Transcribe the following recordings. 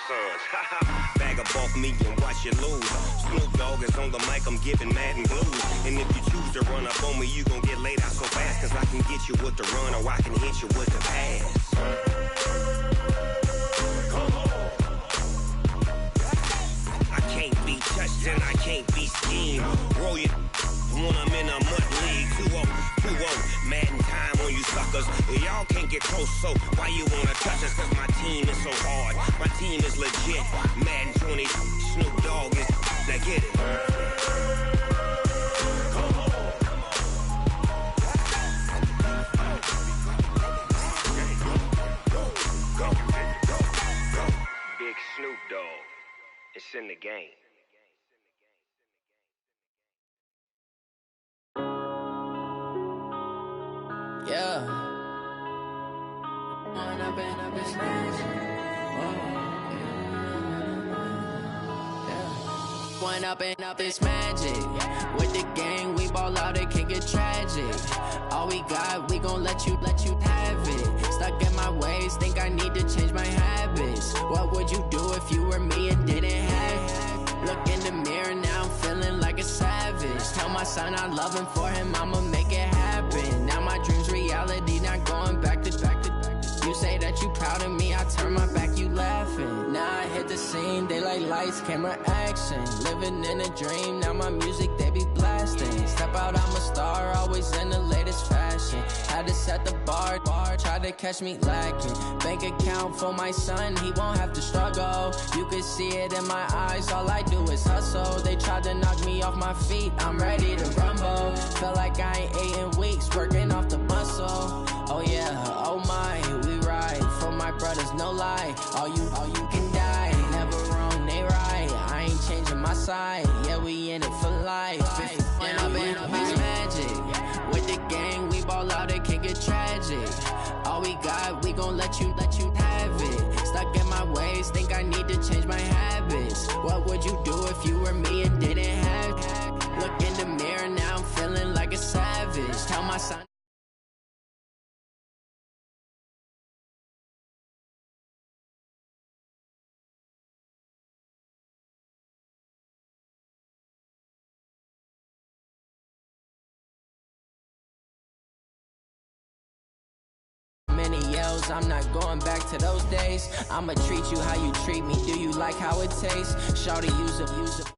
sons. Bag up off me and watch you lose. Snoop Dogg is on the mic, I'm giving Madden blues. And if you choose to run up on me, you gon' get laid out so fast. Cause I can get you with the run or I can hit you with the pass. Come on. I can't be touched and I can't be schemed. Roll you when I'm in a mud league. 2-0, 2-0, Madden time on you suckers. Y'all can't get close, so why you wanna touch us? Cause my team is so hard, my team is legit. Madden 20, Snoop Dogg is, now get it. Come on. Go. Big Snoop Dogg, it's in the game. Yeah. One up and up is magic. With the gang, we ball out, it can get tragic. All we got, we gon' let you have it. Stuck in my ways, think I need to change my habits. What would you do if you were me and didn't have it? Look in the mirror, now I'm feeling like a savage. Tell my son I love him, for him I'ma make it happen. Now my dream's reality, not going back to. You say that you proud of me, I turn my back, you laughing. Now I hit the scene, they like lights, camera, action. Living in a dream, now my music, they be blasting. Step out, I'm a star, always in the latest fashion. Had to set the bar, try to catch me lacking. Bank account for my son, he won't have to struggle. You can see it in my eyes, all I do is hustle. They tried to knock me off my feet, I'm ready to rumble. Feel like I ain't ate in weeks, working off the muscle. Oh yeah, oh my, we ride for my brothers, no lie. All you can die, never wrong, they right. I ain't changing my side, yeah, we in it for life. When up is magic. With the gang, we ball out, it can get tragic. All we got, we gon' let you have it. Stuck in my ways, think I need to change my habits. What would you do if you were me and didn't have it? Look in the mirror, now I'm feeling like a savage. Tell my son. I'm not going back to those days. I'ma treat you how you treat me. Do you like how it tastes? Shawty, use it.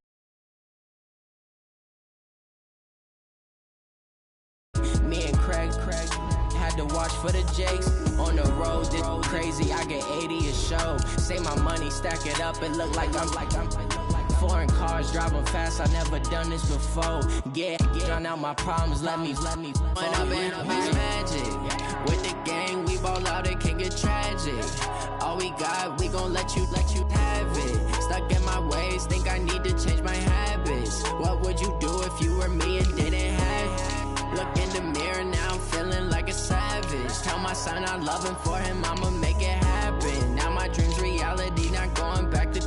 Me and Craig had to watch for the Jakes. On the road, this crazy. I get 80 a show. Say my money, stack it up. It look like I'm foreign cars driving fast. I never done this before. Yeah, drown out my problems. Let me. When up is magic. With the gang, we ball out, it can get tragic. All we got, we gon' let you have it. Stuck in my ways, think I need to change my habits. What would you do if you were me and didn't have it? Look in the mirror, now I'm feeling like a savage. Tell my son I love him, for him I'ma make it happen. Now my dream's reality, not going back to.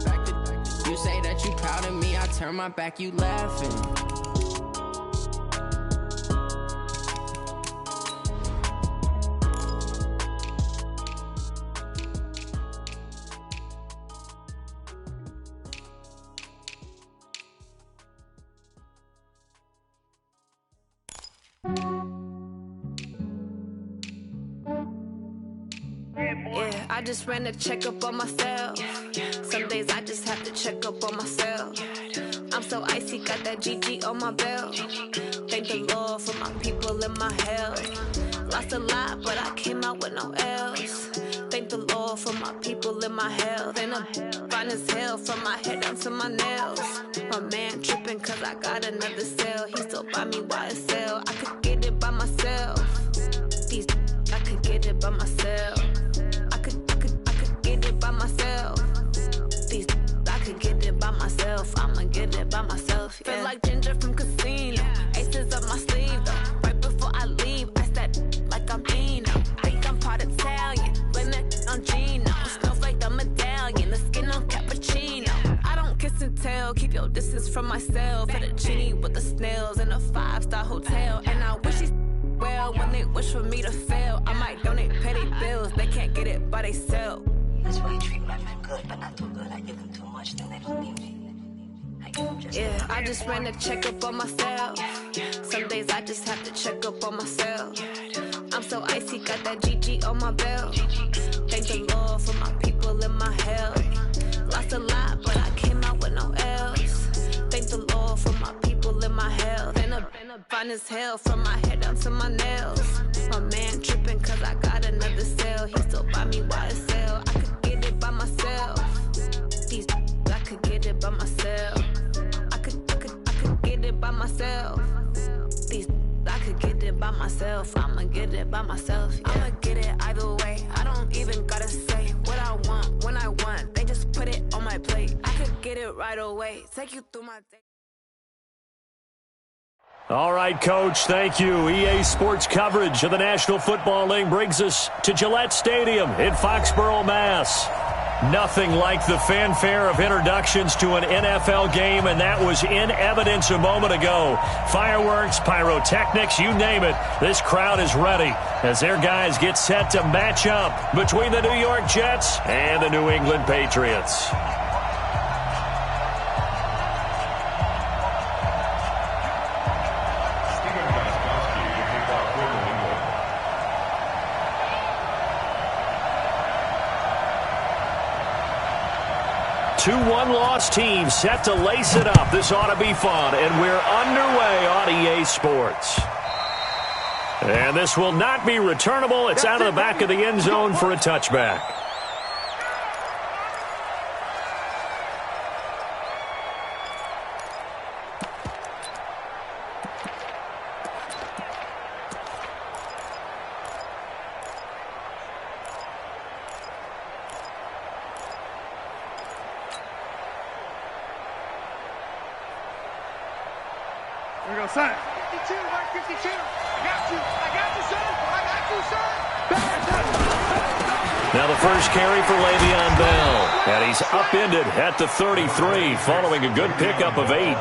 You say that you proud of me, I turn my back, you laughing. Yeah, I just ran a checkup on myself. Some days I just have to check up on myself. I'm so icy, got that GG on my belt. Thank the Lord for my people and my health. Lost a lot, but I came out with no else. Thank the Lord for my people and my health. And I'm fine as hell from my head down to my nails. My man tripping cause I got another cell. He still buy me YSL. I could get it by myself. These I could get it by myself. I could get it by myself. These I could get it by myself. I'ma get it by myself. Yeah. Feel like Ginger from Casino. Aces up my sleeve though. Right before I leave, I said like I'm Dino. Think I'm part Italian. Blame it on Gino. Smells like the medallion. The skin on cappuccino. I don't kiss and tell. Keep your distance from myself. For the genie with the snails in a 5-star hotel. And I wish he's well when they wish for me to fail. I might donate petty bills. They can't get it by theyself. just really treat my men good, but not too good. I give them too much, then they don't need me. Yeah, I just ran a checkup on myself. Some days I just have to check up on myself. I'm so icy, got that GG on my belt. Thank the Lord for my people in my health. Lost a lot, but I came out with no else. Thank the Lord for my people in my health. And I'm fine as hell from my head down to my nails. My man tripping cause I got another cell. He still buy me YSL. I could get it by myself. These I could get it by myself. I could get it by myself. These I could get it by myself. I'ma get it by myself. Yeah. I'ma get it either way. I don't even gotta say what I want when I want. They just put it on my plate. I could get it right away. Take you through my day. All right, Coach, thank you. EA Sports coverage of the National Football League brings us to Gillette Stadium in Foxborough, Mass. Nothing like the fanfare of introductions to an NFL game, and that was in evidence a moment ago. Fireworks, pyrotechnics, you name it. This crowd is ready as their guys get set to match up between the New York Jets and the New England Patriots. Two one-loss teams set to lace it up. This ought to be fun, and we're underway on EA Sports. And this will not be returnable. It's out of the back of the end zone for a touchback. Here we go, son. 52, mark 52. I got you, son. Now the first carry for Le'Veon Bell. And he's upended at the 33 following a good pickup of 8.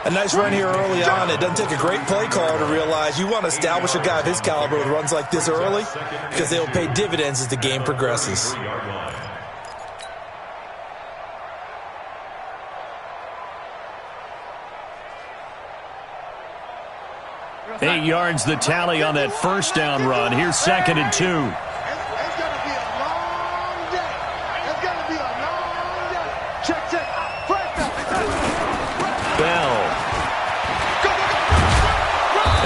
A nice run here early on. It doesn't take a great play caller to realize you want to establish a guy of his caliber with runs like this early because they will pay dividends as the game progresses. 8 yards the tally on that first down run. Here's 2nd and 2. It's going to be a long day. It's going to be a long day. Check. First down. Bell.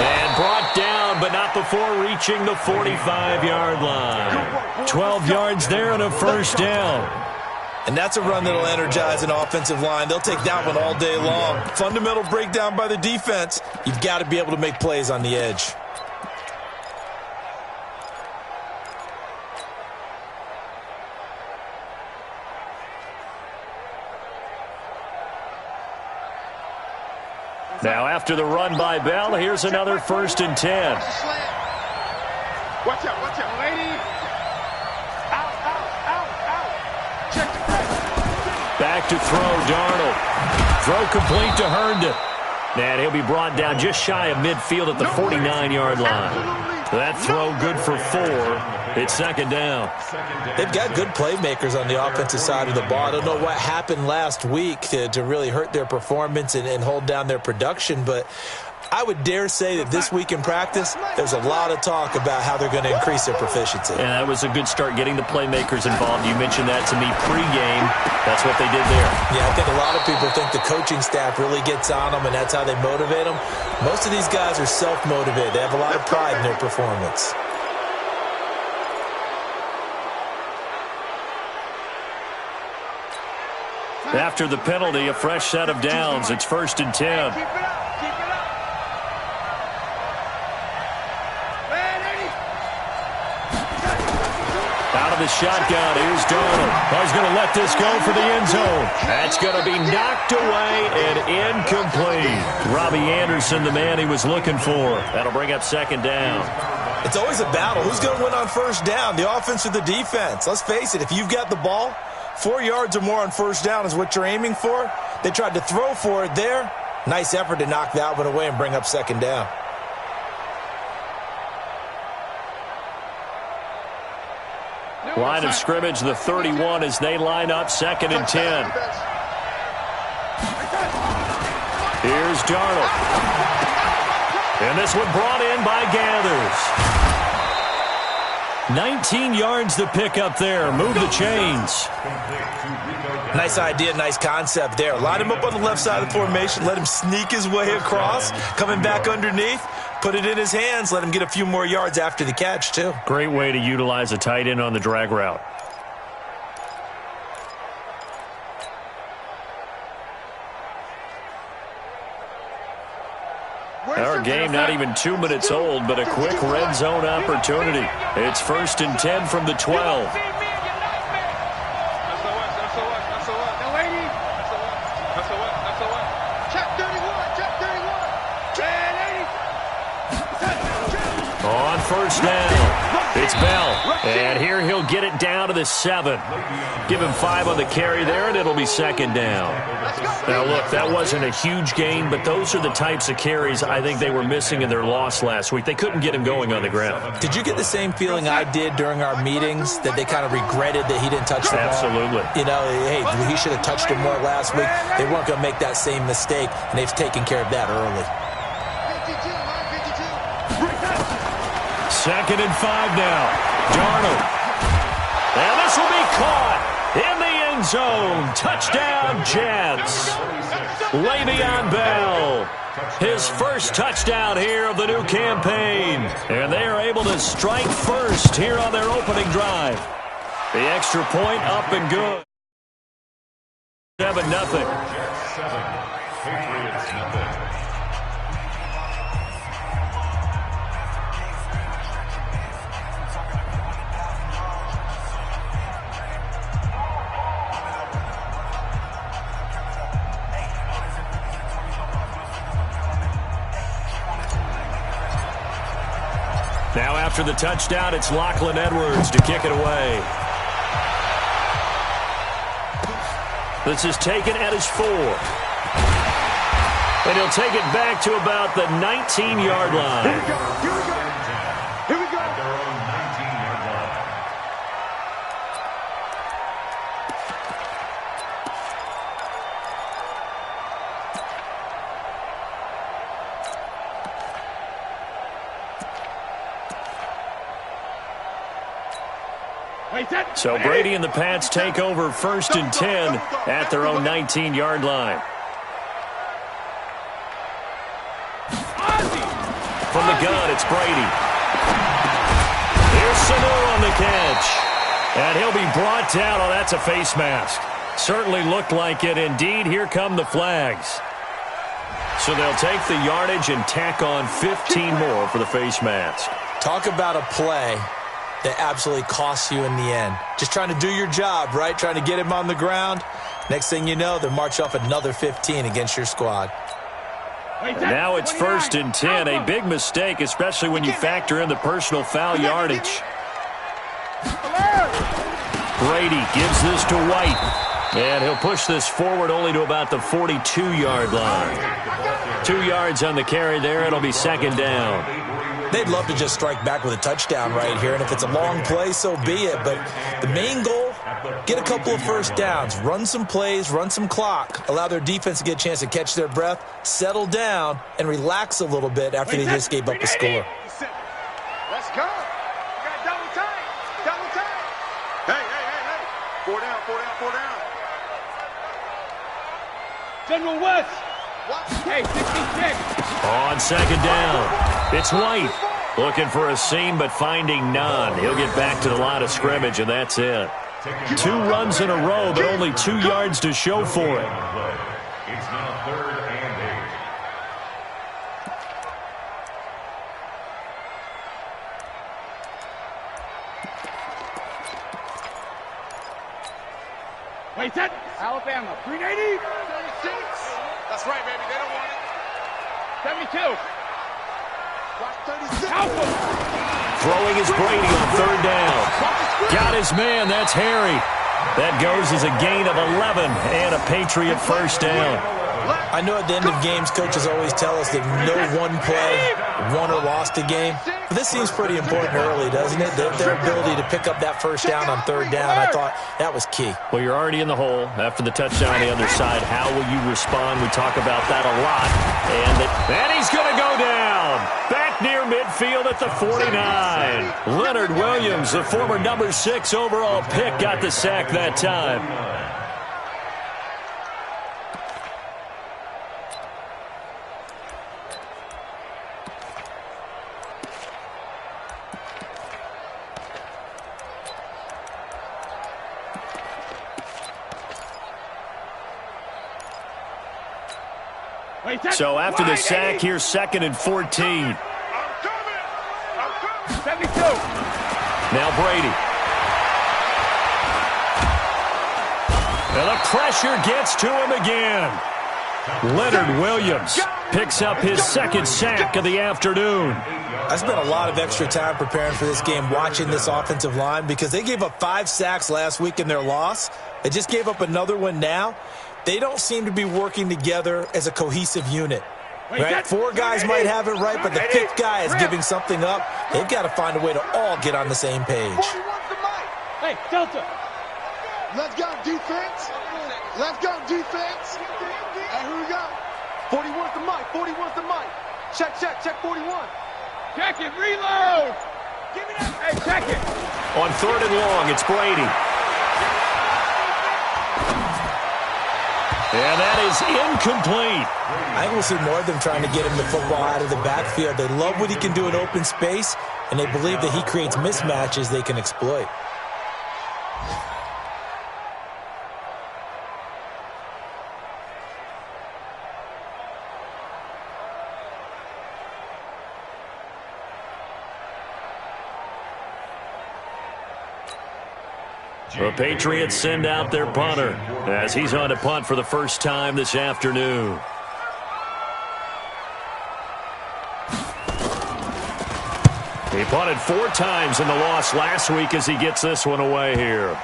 And brought down, but not before reaching the 45-yard line. 12 yards there and a first down. And that's a run that will energize an offensive line. They'll take that one all day long. Fundamental breakdown by the defense. You've got to be able to make plays on the edge. Now after the run by Bell, here's another 1st and 10. Watch out, lady. Out. Check the press. Back to throw, Darnold. Throw complete to Herndon. And he'll be brought down just shy of midfield at the 49-yard line. That throw good for 4. It's 2nd down. They've got good playmakers on the offensive side of the ball. I don't know what happened last week to really hurt their performance and hold down their production, but I would dare say that this week in practice, there's a lot of talk about how they're going to increase their proficiency. And that was a good start getting the playmakers involved. You mentioned that to me pregame. That's what they did there. Yeah, I think a lot of people think the coaching staff really gets on them, and that's how they motivate them. Most of these guys are self-motivated. They have a lot of pride in their performance. After the penalty, a fresh set of downs. It's 1st and 10. Keep it up. Out of the shotgun, here's Darnold. He's going to let this go for the end zone. That's going to be knocked away and incomplete. Robbie Anderson, the man he was looking for. That'll bring up 2nd down. It's always a battle. Who's going to win on 1st down, the offense or the defense? Let's face it, if you've got the ball, 4 yards or more on 1st down is what you're aiming for. They tried to throw for it there. Nice effort to knock that one away and bring up 2nd down. Line of scrimmage, the 31 as they line up 2nd and 10. Here's Darnold. And this one brought in by Gathers. 19 yards to pick up there. Move the chains. Nice idea, nice concept there. Line him up on the left side of the formation. Let him sneak his way across. Coming back underneath. Put it in his hands. Let him get a few more yards after the catch, too. Great way to utilize a tight end on the drag route. Our game not even 2 minutes old, but a quick red zone opportunity. It's 1st and 10 from the 12. On 1st down, it's Bell. And here he'll get it down to the 7. Give him 5 on the carry there, and it'll be 2nd down. Now, look, that wasn't a huge gain, but those are the types of carries I think they were missing in their loss last week. They couldn't get him going on the ground. Did you get the same feeling I did during our meetings, that they kind of regretted that he didn't touch the ball? Absolutely. You know, hey, he should have touched it more last week. They weren't going to make that same mistake, and they've taken care of that early. 2nd and 5 now. Darnold. And this will be caught in the end zone. Touchdown, Jets. Le'Veon Bell. His first touchdown here of the new campaign. And they are able to strike first here on their opening drive. The extra point up and good. 7-0. Now after the touchdown, it's Lachlan Edwards to kick it away. This is taken at his 4. And he'll take it back to about the 19-yard line. Here we go. Here we go. Here we go. At their own 19-yard line. So Brady and the Pats take over 1st and 10 at their own 19-yard line. From the gun, it's Brady. Here's Sanu on the catch. And he'll be brought down. Oh, that's a face mask. Certainly looked like it. Indeed, here come the flags. So they'll take the yardage and tack on 15 more for the face mask. Talk about a play that absolutely costs you in the end. Just trying to do your job, right? Trying to get him on the ground. Next thing you know, they'll march off another 15 against your squad. And now it's 1st and 10. A big mistake, especially when you factor in the personal foul yardage. Brady gives this to White. And he'll push this forward only to about the 42-yard line. 2 yards on the carry there. It'll be 2nd down. They'd love to just strike back with a touchdown right here, and if it's a long play, so be it. But the main goal, get a couple of first downs, run some plays, run some clock, allow their defense to get a chance to catch their breath, settle down, and relax a little bit after they just gave up a score. Let's go. We got double time. Double time. Hey. 4 down. General West. Hey, 66. On 2nd down, it's White. Looking for a seam, but finding none. He'll get back to the line of scrimmage, and that's it. 2 runs in a row, but only 2 yards to show for it. It's now 3rd and 8. Wait, set. Alabama, 380. 36. That's right, baby. They don't want it. 72. Watch 36. Alpha. Throwing is Brady on 3rd down. Got his man. That's Harry. That goes as a gain of 11 and a Patriot first down. I know at the end of games, coaches always tell us that no one play won or lost a game. But this seems pretty important early, doesn't it? Their ability to pick up that first down on third down, I thought that was key. Well, you're already in the hole after the touchdown on the other side. How will you respond? We talk about that a lot. And he's going to go down. Back near midfield at the 49. Leonard Williams, the former number 6 overall pick, got the sack that time. So after the sack, here's 2nd and 14. 72. Now Brady. And the pressure gets to him again. Leonard Williams picks up his 2nd sack of the afternoon. I spent a lot of extra time preparing for this game, watching this offensive line, because they gave up 5 sacks last week in their loss. They just gave up another one now. They don't seem to be working together as a cohesive unit. Right? 4 guys might have it right, but the 5th guy is giving something up. They've got to find a way to all get on the same page. Hey, Delta. Let's go, defense. Let's go, defense. And here we go. 41's the mic. 41's the mic. Check, 41. Check it, reload. Give me that. Hey, check it. On 3rd and long, it's Brady. And that is incomplete. I think we'll see more of them trying to get him the football out of the backfield. They love what he can do in open space, and they believe that he creates mismatches they can exploit. The Patriots send out their punter as he's on to punt for the first time this afternoon. He punted 4 times in the loss last week as he gets this one away here.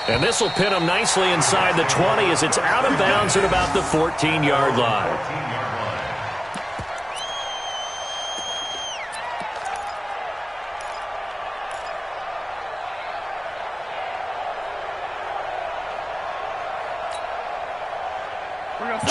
And this will pin him nicely inside the 20 as it's out of bounds at about the 14-yard line.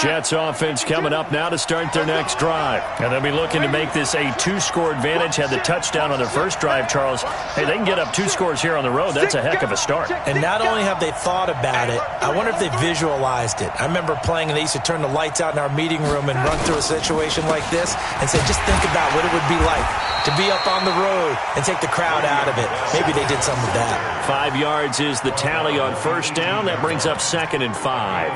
Jets offense coming up now to start their next drive. And they'll be looking to make this a 2-score advantage. Had the touchdown on their first drive, Charles. Hey, they can get up 2 scores here on the road. That's a heck of a start. And not only have they thought about it, I wonder if they visualized it. I remember playing and they used to turn the lights out in our meeting room and run through a situation like this and say, just think about what it would be like to be up on the road and take the crowd out of it. Maybe they did some of that. 5 yards is the tally on first down. That brings up 2nd and 5.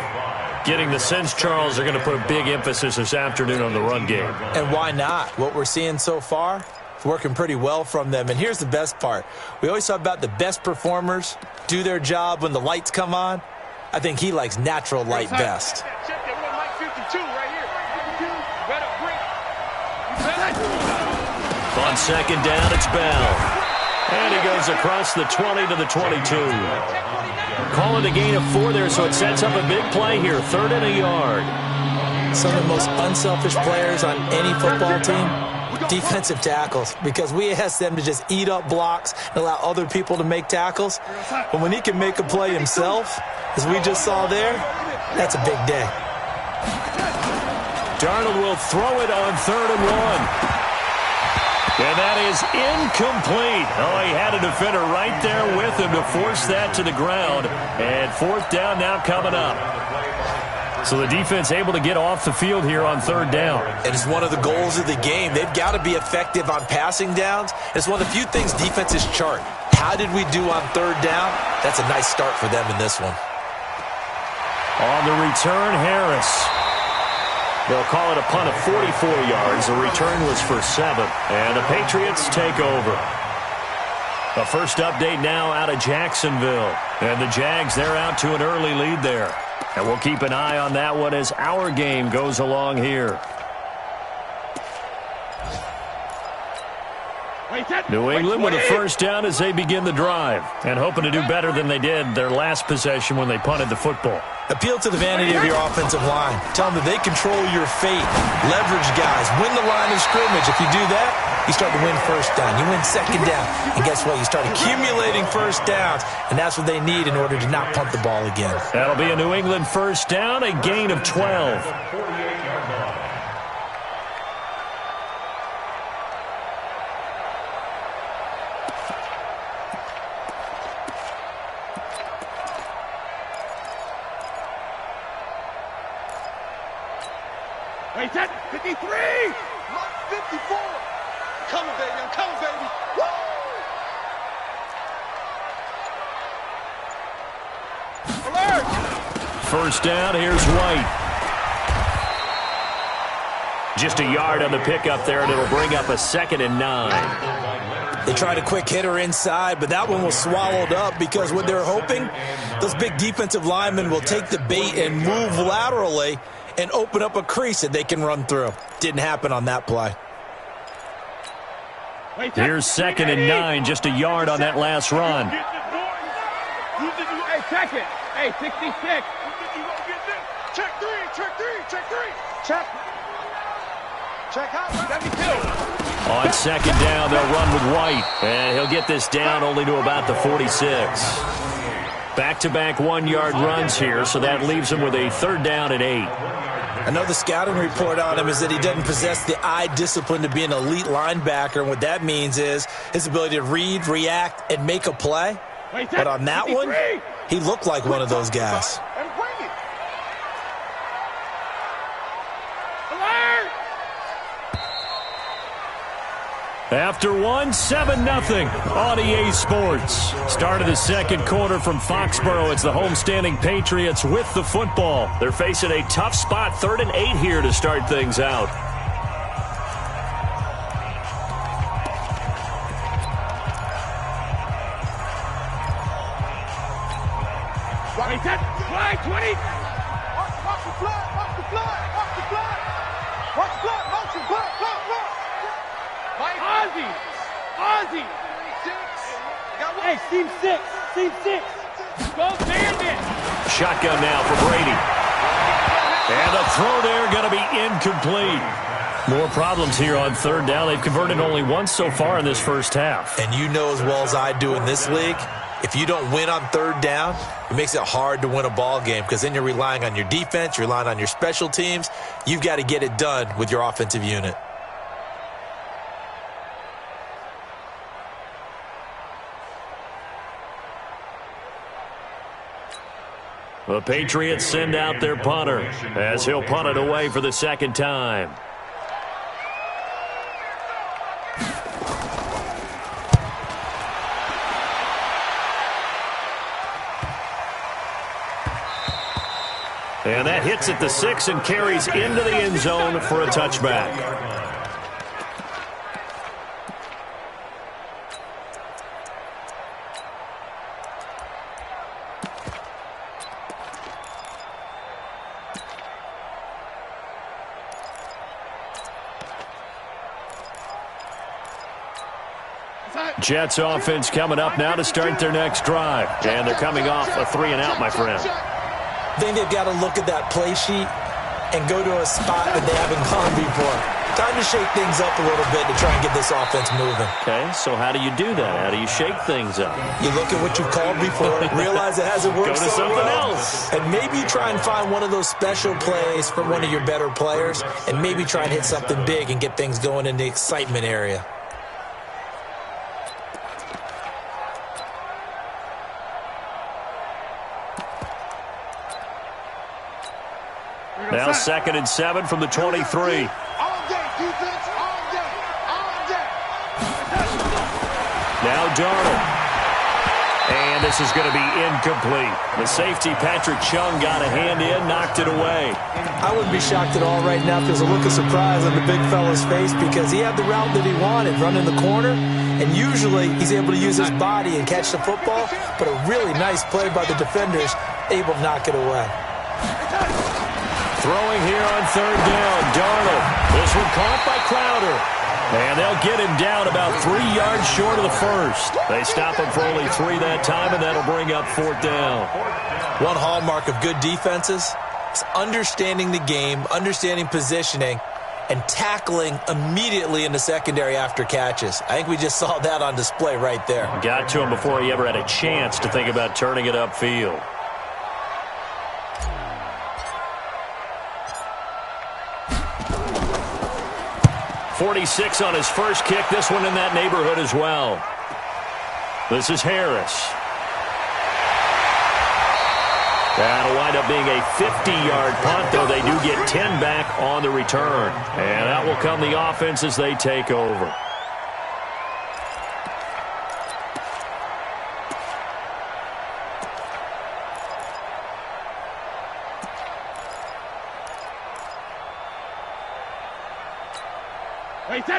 Getting the sense, Charles, are going to put a big emphasis this afternoon on the run game. And why not? What we're seeing so far is working pretty well from them. And here's the best part. We always talk about the best performers do their job when the lights come on. I think he likes natural light best. On 2nd down, it's Bell. And he goes across the 20 to the 22. Call it a gain of 4 there, so it sets up a big play here. 3rd and a yard. Some of the most unselfish players on any football team, defensive tackles, because we ask them to just eat up blocks and allow other people to make tackles. But when he can make a play himself, as we just saw there, that's a big day. Darnold will throw it on 3rd and 1. And that is incomplete. Oh, he had a defender right there with him to force that to the ground. And 4th down now coming up. So the defense able to get off the field here on 3rd down. And it's one of the goals of the game. They've got to be effective on passing downs. It's one of the few things defenses chart. How did we do on 3rd down? That's a nice start for them in this one. On the return, Harris. They'll call it a punt of 44 yards. The return was for 7. And the Patriots take over. The first update now out of Jacksonville. And the Jags, they're out to an early lead there. And we'll keep an eye on that one as our game goes along here. New England with a first down as they begin the drive. And hoping to do better than they did their last possession when they punted the football. Appeal to the vanity of your offensive line. Tell them that they control your fate. Leverage guys. Win the line of scrimmage. If you do that, you start to win first down. You win second down. And guess what? You start accumulating first downs. And that's what they need in order to not punt the ball again. That'll be a New England first down, a gain of 12. Wait, that 53! 54! Coming, baby, I'm coming, baby! Woo! Alert! First down, here's White. Just a yard on the pickup there, and it'll bring up a 2nd and 9. They tried a quick hitter inside, but that one was swallowed up because what they're hoping, those big defensive linemen will take the bait and move laterally and open up a crease that they can run through. Didn't happen on that play. Here's 2nd and 9, just a yard on that last run. Hey, check it. Hey, 66. Check three, check three, check three. Check. Check out. 72. On 2nd down, they'll run with White. And he'll get this down only to about the 46. Back-to-back 1-yard runs here, so that leaves him with a 3rd down and 8. I know the scouting report on him is that he doesn't possess the eye discipline to be an elite linebacker, and what that means is his ability to read, react, and make a play. But on that one, he looked like one of those guys. And bring it. Alert! After 1, 7-0 on EA Sports. Start of the second quarter from Foxborough. It's the homestanding Patriots with the football. They're facing a tough spot, 3rd and 8 here to start things out. Wait, that fly, 20. Watch the fly, watch the fly, watch the fly. Watch the fly, motion, fly, fly, fly. Ozzy! Ozzy! Hey, seam 6. Seam 6. Go Bandit! Shotgun now for Brady. And the throw there going to be incomplete. More problems here on 3rd down. They've converted only once so far in this first half. And you know as well as I do in this league, if you don't win on 3rd down, it makes it hard to win a ball game because then you're relying on your defense, you're relying on your special teams. You've got to get it done with your offensive unit. The Patriots send out their punter as he'll punt it away for the 2nd time. And that hits at the 6 and carries into the end zone for a touchback. Jets offense coming up now to start their next drive. And they're coming off a 3-and-out, my friend. I think they've got to look at that play sheet and go to a spot that they haven't gone before. Time to shake things up a little bit to try and get this offense moving. Okay, so how do you do that? How do you shake things up? You look at what you've called before, realize it hasn't worked so so something well, else. and maybe you try and find one of those special plays from one of your better players, and maybe try and hit something big and get things going in the excitement area. Now 2nd and 7 from the 23. All day, defense, all day, all day. Now Darnold. And this is going to be incomplete. The safety, Patrick Chung, got a hand in, knocked it away. I wouldn't be shocked at all right now if there's a look of surprise on the big fella's face because he had the route that he wanted, running the corner, and usually he's able to use his body and catch the football, but a really nice play by the defenders, able to knock it away. Throwing here on 3rd down, Darnold. This one caught by Crowder. And they'll get him down about 3 yards short of the first. They stop him for only 3 that time, and that'll bring up 4th down. One hallmark of good defenses is understanding the game, understanding positioning, and tackling immediately in the secondary after catches. I think we just saw that on display right there. Got to him before he ever had a chance to think about turning it upfield. .46 on his first kick. This one in that neighborhood as well. This is Harris. That'll wind up being a 50-yard punt, though they do get 10 back on the return. And that will come the offense as they take over.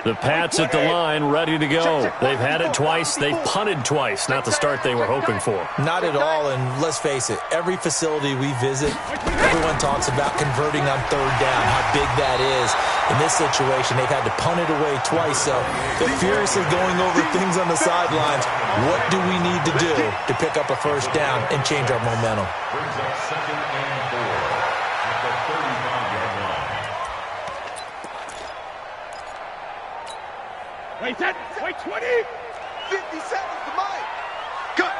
The Pats at the line, ready to go. They've had it twice. They've punted twice. Not the start they were hoping for. Not at all, and let's face it, every facility we visit, everyone talks about converting on third down, how big that is. In this situation, they've had to punt it away twice, so they're furiously going over things on the sidelines. What do we need to do to pick up a first down and change our momentum? Brings up 2nd and 4 at the 35-yard line. Wait, 10, wait, 20. 50 seconds to Mike. Cut.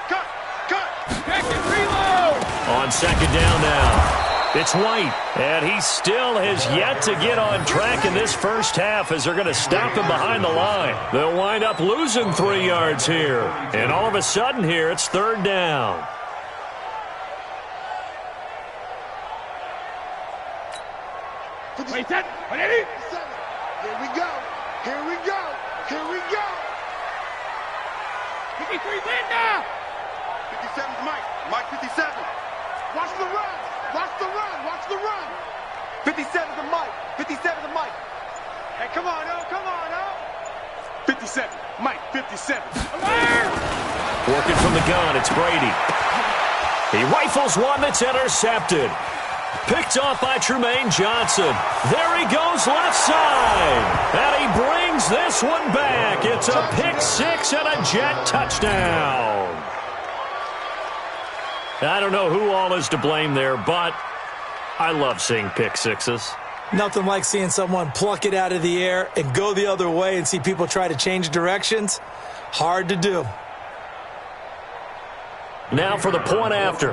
Check and reload. On second down now, it's White. And he still has yet to get on track in this first half as they're going to stop him behind the line. They'll wind up losing 3 yards here. And all of a sudden here, it's third down. Wait, 10, 180. Here we go. 53, Linda. 57's Mike. Mike 57. Watch the run. 57's the Mike. 57's the Mike. Hey, come on, oh. 57. Mike, 57. Working from the gun, it's Brady. He rifles one that's intercepted. Picked off by Trumaine Johnson. There he goes left side. And he brings this one back. It's a pick six and a Jet touchdown. I don't know who all is to blame there, but I love seeing pick sixes. Nothing like seeing someone pluck it out of the air and go the other way and see people try to change directions. Hard to do. Now for the point after.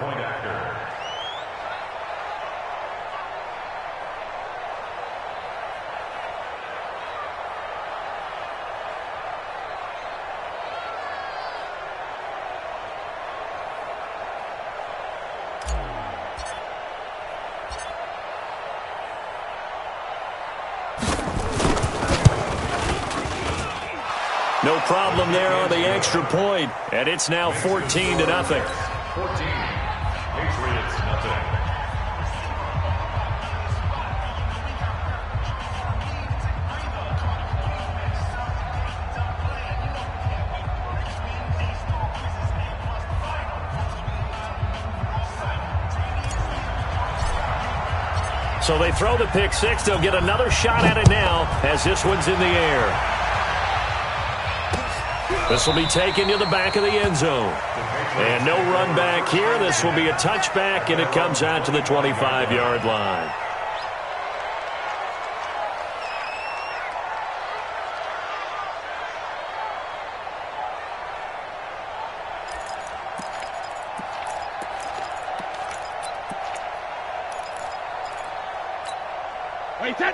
No problem there on the extra point, and it's now 14-0. 14. Patriots, nothing. So they throw the pick six. They'll get another shot at it now as this one's in the air. This will be taken to the back of the end zone. And no run back here. This will be a touchback, and it comes out to the 25-yard line.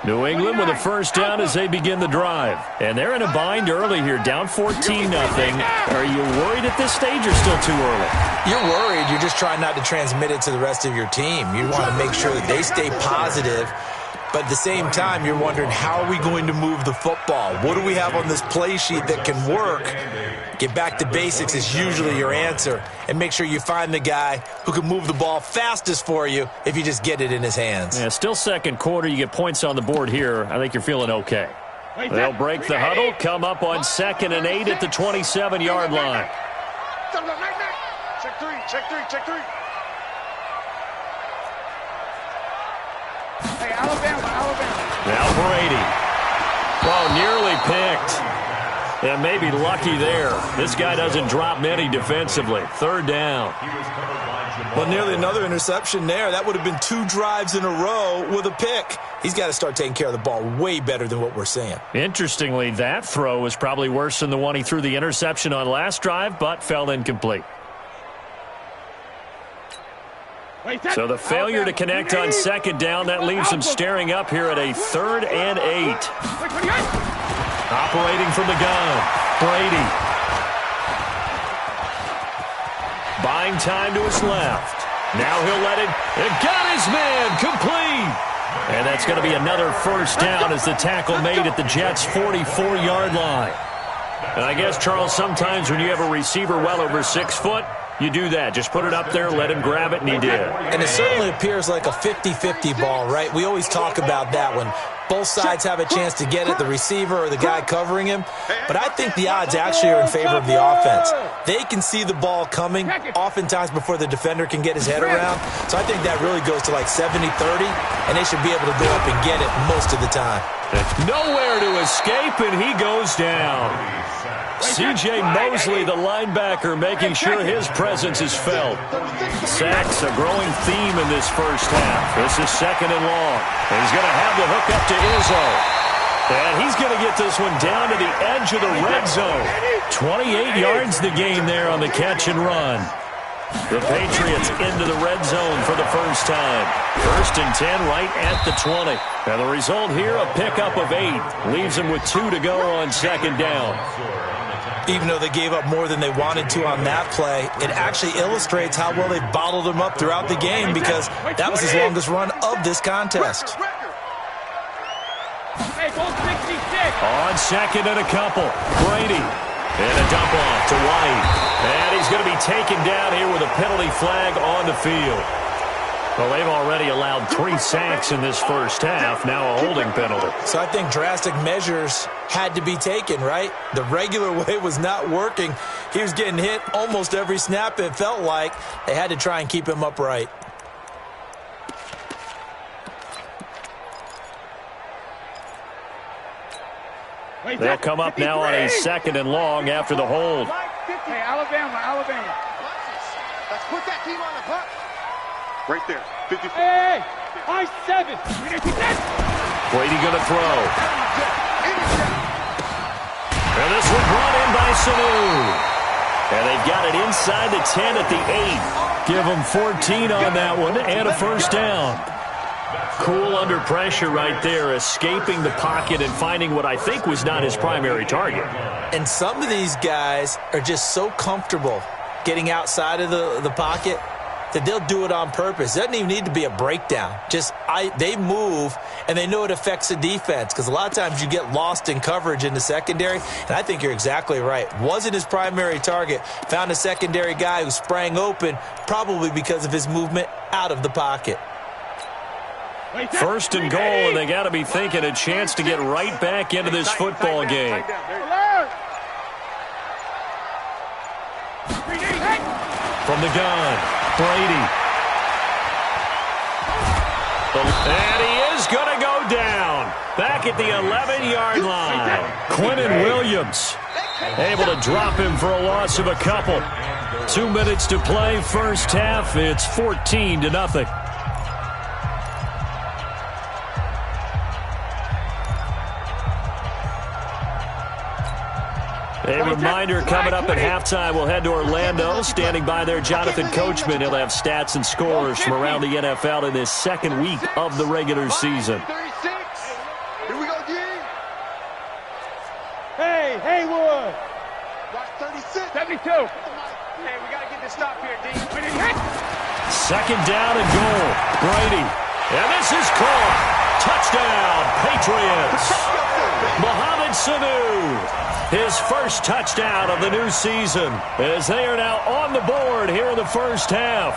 New England with a first down as they begin the drive. And they're in a bind early here, down 14-0. Are you worried at this stage or still too early? You're worried. You're just trying not to transmit it to the rest of your team. You want to make sure that they stay positive. But at the same time, you're wondering, how are we going to move the football? What do we have on this play sheet that can work? Get back to basics is usually your answer. And make sure you find the guy who can move the ball fastest for you if you just get it in his hands. Yeah, still second quarter. You get points on the board here. I think you're feeling okay. They'll break the huddle, come up on 2nd and 8 at the 27-yard line. Check three. Hey, Alabama. Now Brady. Oh, nearly picked. And maybe lucky there. This guy doesn't drop many defensively. Third down. Well, nearly another interception there. That would have been 2 drives in a row with a pick. He's got to start taking care of the ball way better than what we're seeing. Interestingly, that throw was probably worse than the one he threw the interception on last drive, but fell incomplete. So the failure to connect on second down, that leaves him staring up here at a 3rd and 8. Operating from the gun, Brady. Buying time to his left. Now he'll let it. It got his man complete. And that's going to be another first down as the tackle made at the Jets' 44-yard line. And I guess, Charles, sometimes when you have a receiver well over 6 foot, you do that. Just put it up there, let him grab it, and he did. And it certainly appears like a 50-50 ball, right? We always talk about that when both sides have a chance to get it, the receiver or the guy covering him. But I think the odds actually are in favor of the offense. They can see the ball coming oftentimes before the defender can get his head around. So I think that really goes to like 70-30, and they should be able to go up and get it most of the time. Nowhere to escape, and he goes down. C.J. Mosley, the linebacker, making sure his presence is felt. Sacks, a growing theme in this first half. This is 2nd and long. And he's going to have the hook up to Izzo. And he's going to get this one down to the edge of the red zone. 28 yards the gain there on the catch and run. The Patriots into the red zone for the first time. 1st and 10 right at the 20. And the result here, a pickup of 8. Leaves them with 2 to go on second down. Even though they gave up more than they wanted to on that play, it actually illustrates how well they bottled them up throughout the game because that was his longest run of this contest. On second and a couple, Brady. And a dump off to White. And he's going to be taken down here with a penalty flag on the field. Well, they've already allowed 3 sacks in this first half, now a holding penalty. So I think drastic measures had to be taken, right? The regular way was not working. He was getting hit almost every snap, it felt like. They had to try and keep him upright. They'll come up now on a 2nd and long after the hold. Hey, Alabama. Let's put that team on the puck. Right there. 54. Hey, I-7. Brady going to throw. And this one brought in by Sanu. And they've got it inside the 10 at the 8. Give them 14 on that one and a first down. Cool under pressure right there, escaping the pocket and finding what I think was not his primary target. And some of these guys are just so comfortable getting outside of the pocket that they'll do it on purpose. It doesn't even need to be a breakdown. They move, and they know it affects the defense because a lot of times you get lost in coverage in the secondary, and I think you're exactly right. Wasn't his primary target. Found a secondary guy who sprang open, probably because of his movement out of the pocket. 1st and goal, and they got to be thinking a chance to get right back into this football game. From the gun, Brady. And he is going to go down. Back at the 11-yard line. Quinnen Williams able to drop him for a loss of a couple. 2 minutes to play, first half. It's 14-0. A reminder, coming up at halftime, we'll head to Orlando. Standing by there, Jonathan Coachman. He'll have stats and scores from around the NFL in this 2nd week of the regular season. 36. Here we go, D. Hey, Haywood. Watch 36. 72. Hey, we got to get this stop here, D. 2nd down and goal. Brady. And this is caught. Touchdown, Patriots. Mohamed Sanu. His first touchdown of the new season as they are now on the board here in the first half.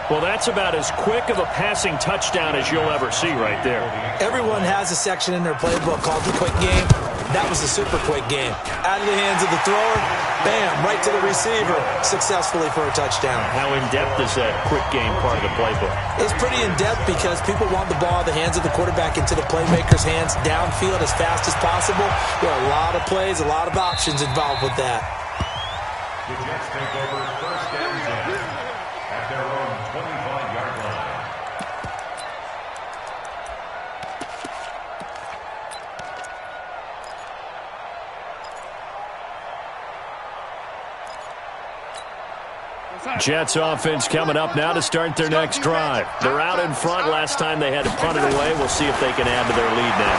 Well, that's about as quick of a passing touchdown as you'll ever see right there. Everyone has a section in their playbook called the quick game. That was a super quick game. Out of the hands of the thrower, bam, right to the receiver, successfully for a touchdown. How in-depth is that quick game part of the playbook? It's pretty in-depth because people want the ball out of the hands of the quarterback into the playmaker's hands downfield as fast as possible. There are a lot of plays, a lot of options involved with that. The Jets take over first and 10 at their own 25-yard line. Jets offense coming up now to start their next drive. They're out in front. Last time they had to punt it away. We'll see if they can add to their lead now.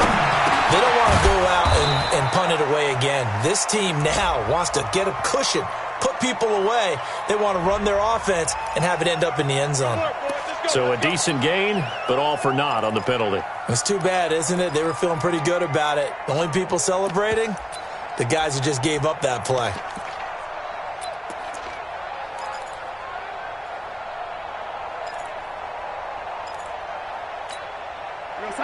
They don't want to go out and punt it away again. This team now wants to get a cushion, put people away. They want to run their offense and have it end up in the end zone. So a decent gain, but all for naught on the penalty. It's too bad, isn't it? They were feeling pretty good about it. The only people celebrating, the guys who just gave up that play.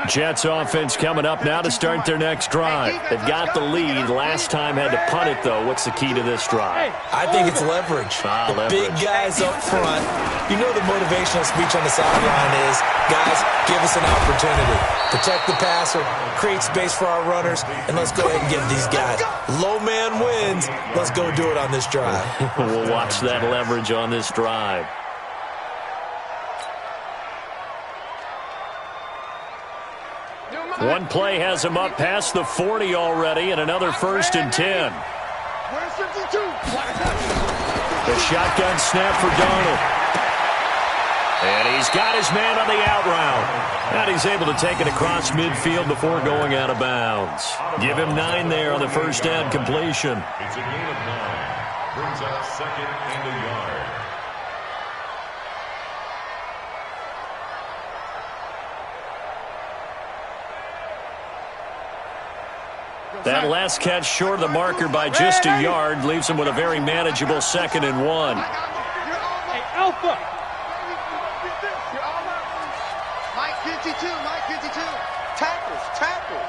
Jets offense coming up now to start their next drive. They've got the lead. Last time had to punt it, though. What's the key to this drive? I think it's leverage. Big guys up front. You know the motivational speech on the sideline is, guys, give us an opportunity. Protect the passer, create space for our runners, and let's go ahead and give these guys. Low man wins. Let's go do it on this drive. We'll watch that leverage on this drive. One play has him up past the 40 already, and another 1st and 10. The shotgun snap for Darnold. And he's got his man on the out route. And he's able to take it across midfield before going out of bounds. Give him 9 there on the first down completion. It's a gain of 9. Brings up 2nd and a yard. That last catch short of the marker by just a yard leaves him with a very manageable 2nd and 1. Hey, Alpha! Mike 52, Mike 52. Tackles, tackles.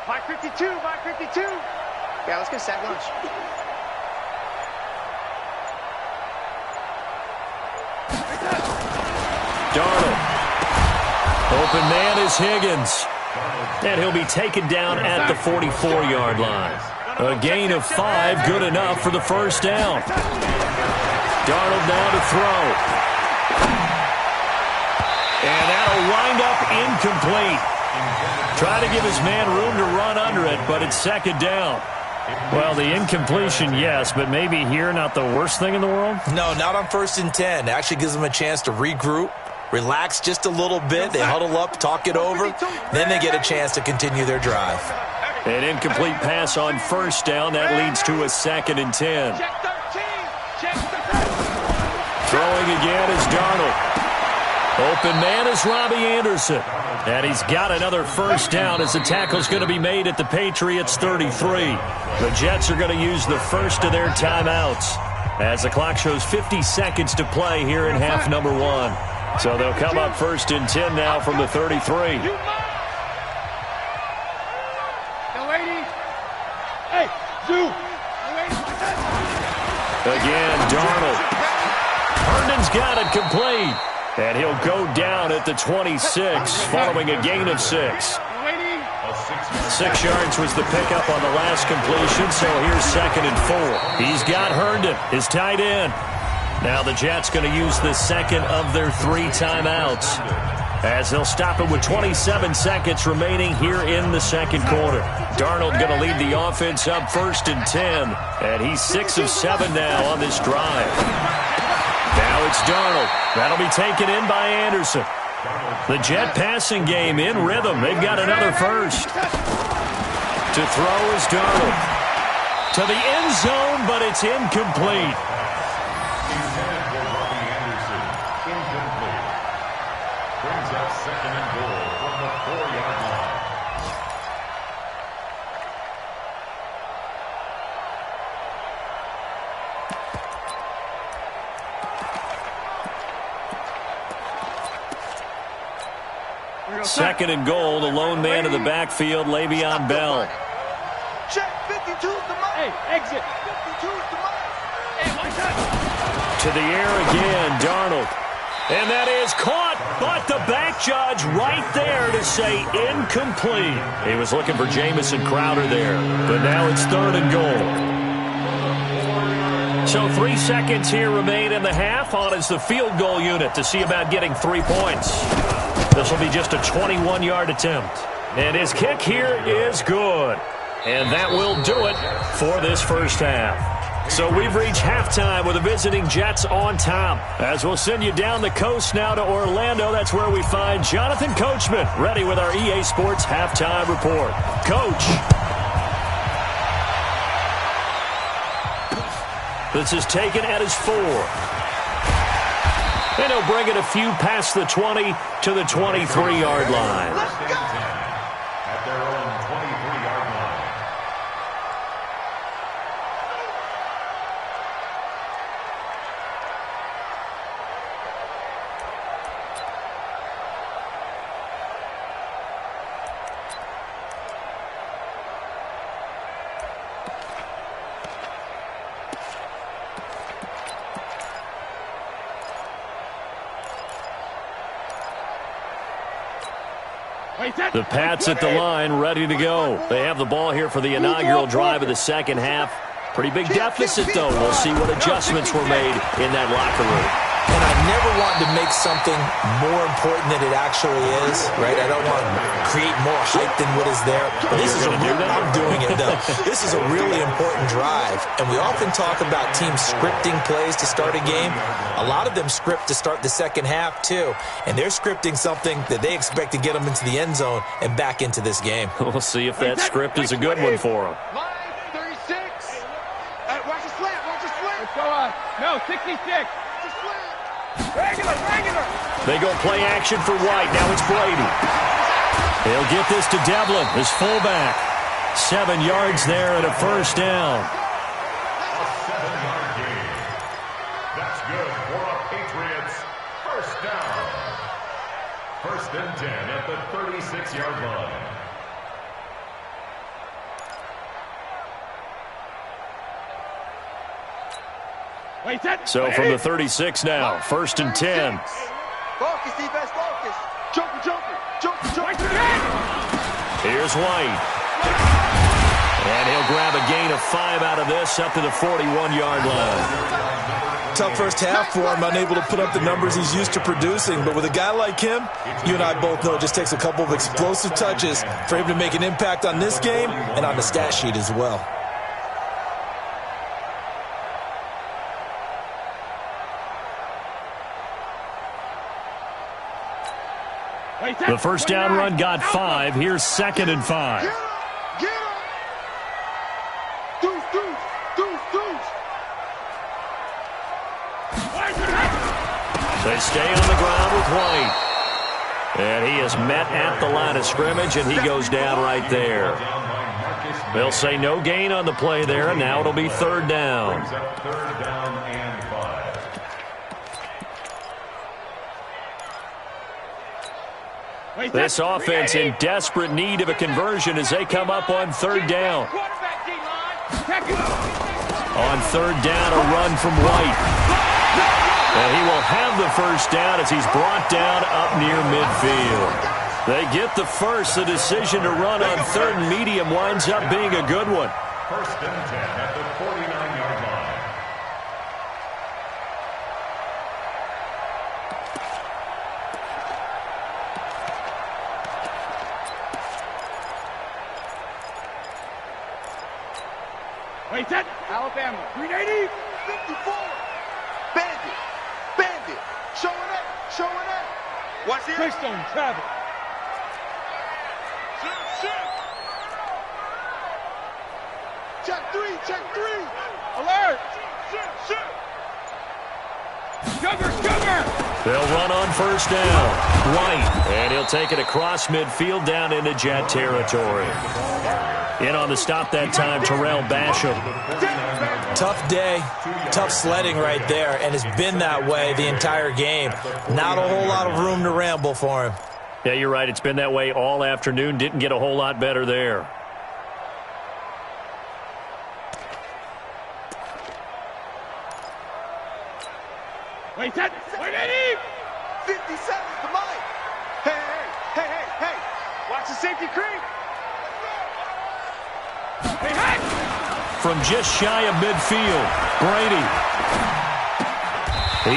Mike 52, Mike 52. Yeah, let's get sack lunch. Darnold. Open man is Higgins. And he'll be taken down at the 44-yard line. A gain of 5, good enough for the first down. Darnold now to throw. And that'll wind up incomplete. Try to give his man room to run under it, but it's 2nd down. Well, the incompletion, yes, but maybe here not the worst thing in the world? No, not on 1st and 10. Actually gives them a chance to regroup, relax just a little bit. They huddle up, talk it over. Then they get a chance to continue their drive. An incomplete pass on 1st down. That leads to a 2nd and 10. Throwing again is Darnold. Open man is Robbie Anderson. And he's got another first down as the tackle's going to be made at the Patriots 33. The Jets are going to use the first of their timeouts as the clock shows 50 seconds to play here in half number 1. So they'll come up 1st and 10 now from the 33. Again, Darnold. Herndon's got it complete. And he'll go down at the 26 following a gain of 6. 6 yards was the pickup on the last completion, so here's 2nd and 4. He's got Herndon, his tight end. Now the Jets going to use the second of their 3 timeouts as they'll stop it with 27 seconds remaining here in the second quarter. Darnold going to lead the offense up 1st and 10, and he's 6 of 7 now on this drive. Now it's Darnold. That'll be taken in by Anderson. The Jet passing game in rhythm. They've got another first. To throw is Darnold. To the end zone, but it's incomplete. Brings up 2nd and goal from the 4-yard line. Second and goal, the lone man in the backfield, Le'Veon Bell. Check, 52's the money. Hey, exit. 52's the money. Hey, watch out. To the air again, Darnold. And that is caught, but the back judge right there to say incomplete. He was looking for Jamison Crowder there, but now it's third and goal. So 3 seconds here remain in the half. On is the field goal unit to see about getting 3 points. This will be just a 21-yard attempt. And his kick here is good. And that will do it for this first half. So we've reached halftime with the visiting Jets on top. As we'll send you down the coast now to Orlando, that's where we find Jonathan Coachman ready with our EA Sports halftime report. Coach. This is taken at his 4. And he'll bring it a few past the 20 to the 23-yard line. At their own 23-yard line. The Pats at the line, ready to go. They have the ball here for the inaugural drive of the second half. Pretty big deficit, though. We'll see what adjustments were made in that locker room. And I never want to make something more important than it actually is, right? I don't want to create more hype than what is there. But this is I'm doing it, though. This is a really important drive. And we often talk about teams scripting plays to start a game. A lot of them script to start the second half, too. And they're scripting something that they expect to get them into the end zone and back into this game. We'll see if that script is a good one for them. Line 36. Watch the slant. Watch the slant. Let's go on. No, 66. Regular. They go play action for White. Now it's Brady. They'll get this to Devlin, his fullback. 7 yards there and a first down. A 7-yard gain. That's good for the Patriots. First down. First and 10 at the 36-yard line. So from the 36 now, first and 10. Focus, defense, focus. Joker. Here's White. And he'll grab a gain of 5 out of this up to the 41-yard line. Tough first half for him, unable to put up the numbers he's used to producing. But with a guy like him, you and I both know it just takes a couple of explosive touches for him to make an impact on this game and on the stat sheet as well. The first down run got 5. Here's second and 5. Get him. Deuce. They stay on the ground with White. And he is met at the line of scrimmage, and he goes down right there. They'll say no gain on the play there, and now it'll be third down. Third down and 5. This offense in desperate need of a conversion as they come up on third down. On third down, a run from White. And he will have the first down as he's brought down up near midfield. They get the first. The decision to run on third and medium winds up being a good one. First and 10 at the 49-yard line. Alabama. 380. 54. Bandit. Showing up. Watch here. Keystone travel. Check three. Alert. Sugar. They'll run on first down. White. And he'll take it across midfield down into Jet territory. In on the stop that time, Terrell Basham. Tough day, tough sledding right there, and it's been that way the entire game. Not a whole lot of room to ramble for him. Yeah, you're right. It's been that way all afternoon. Didn't get a whole lot better there. Wait, set. Wait, Eddie. 57's the mic. Hey. Watch the safety creep. Hey, hey. From just shy of midfield, Brady.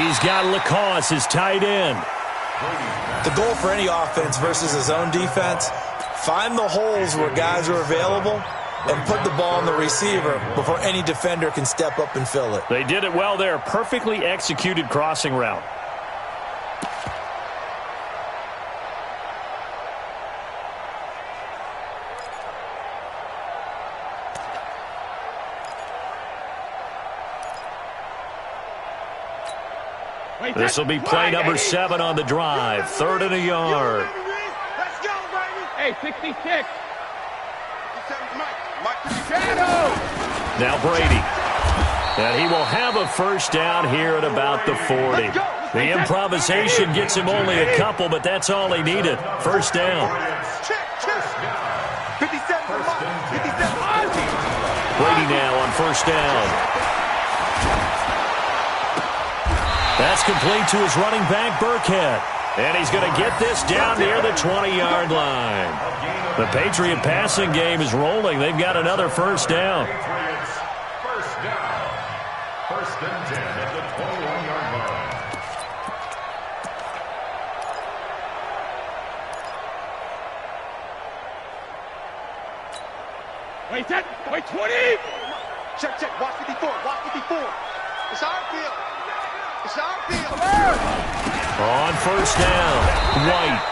He's got Lacoste, his tight end. The goal for any offense versus his own defense, find the holes where guys are available and put the ball on the receiver before any defender can step up and fill it. They did it well there. Perfectly executed crossing route. This will be play number 7 on the drive. 3rd and a yard. Let's go, baby. Hey, 66. 57's Mike 57. Now Brady. And he will have a first down here at about the 40. The improvisation gets him only a couple, but that's all he needed. First down. Check. 57's Mike. 57. Brady now on first down. That's complete to his running back, Burkhead. And he's going to get this down near the 20-yard line. The Patriot passing game is rolling. They've got another first down. First down. 1st and 10 at the 21-yard line. Wait, set. Wait, 20. Check. Watch 54. It's our field. On first down, White.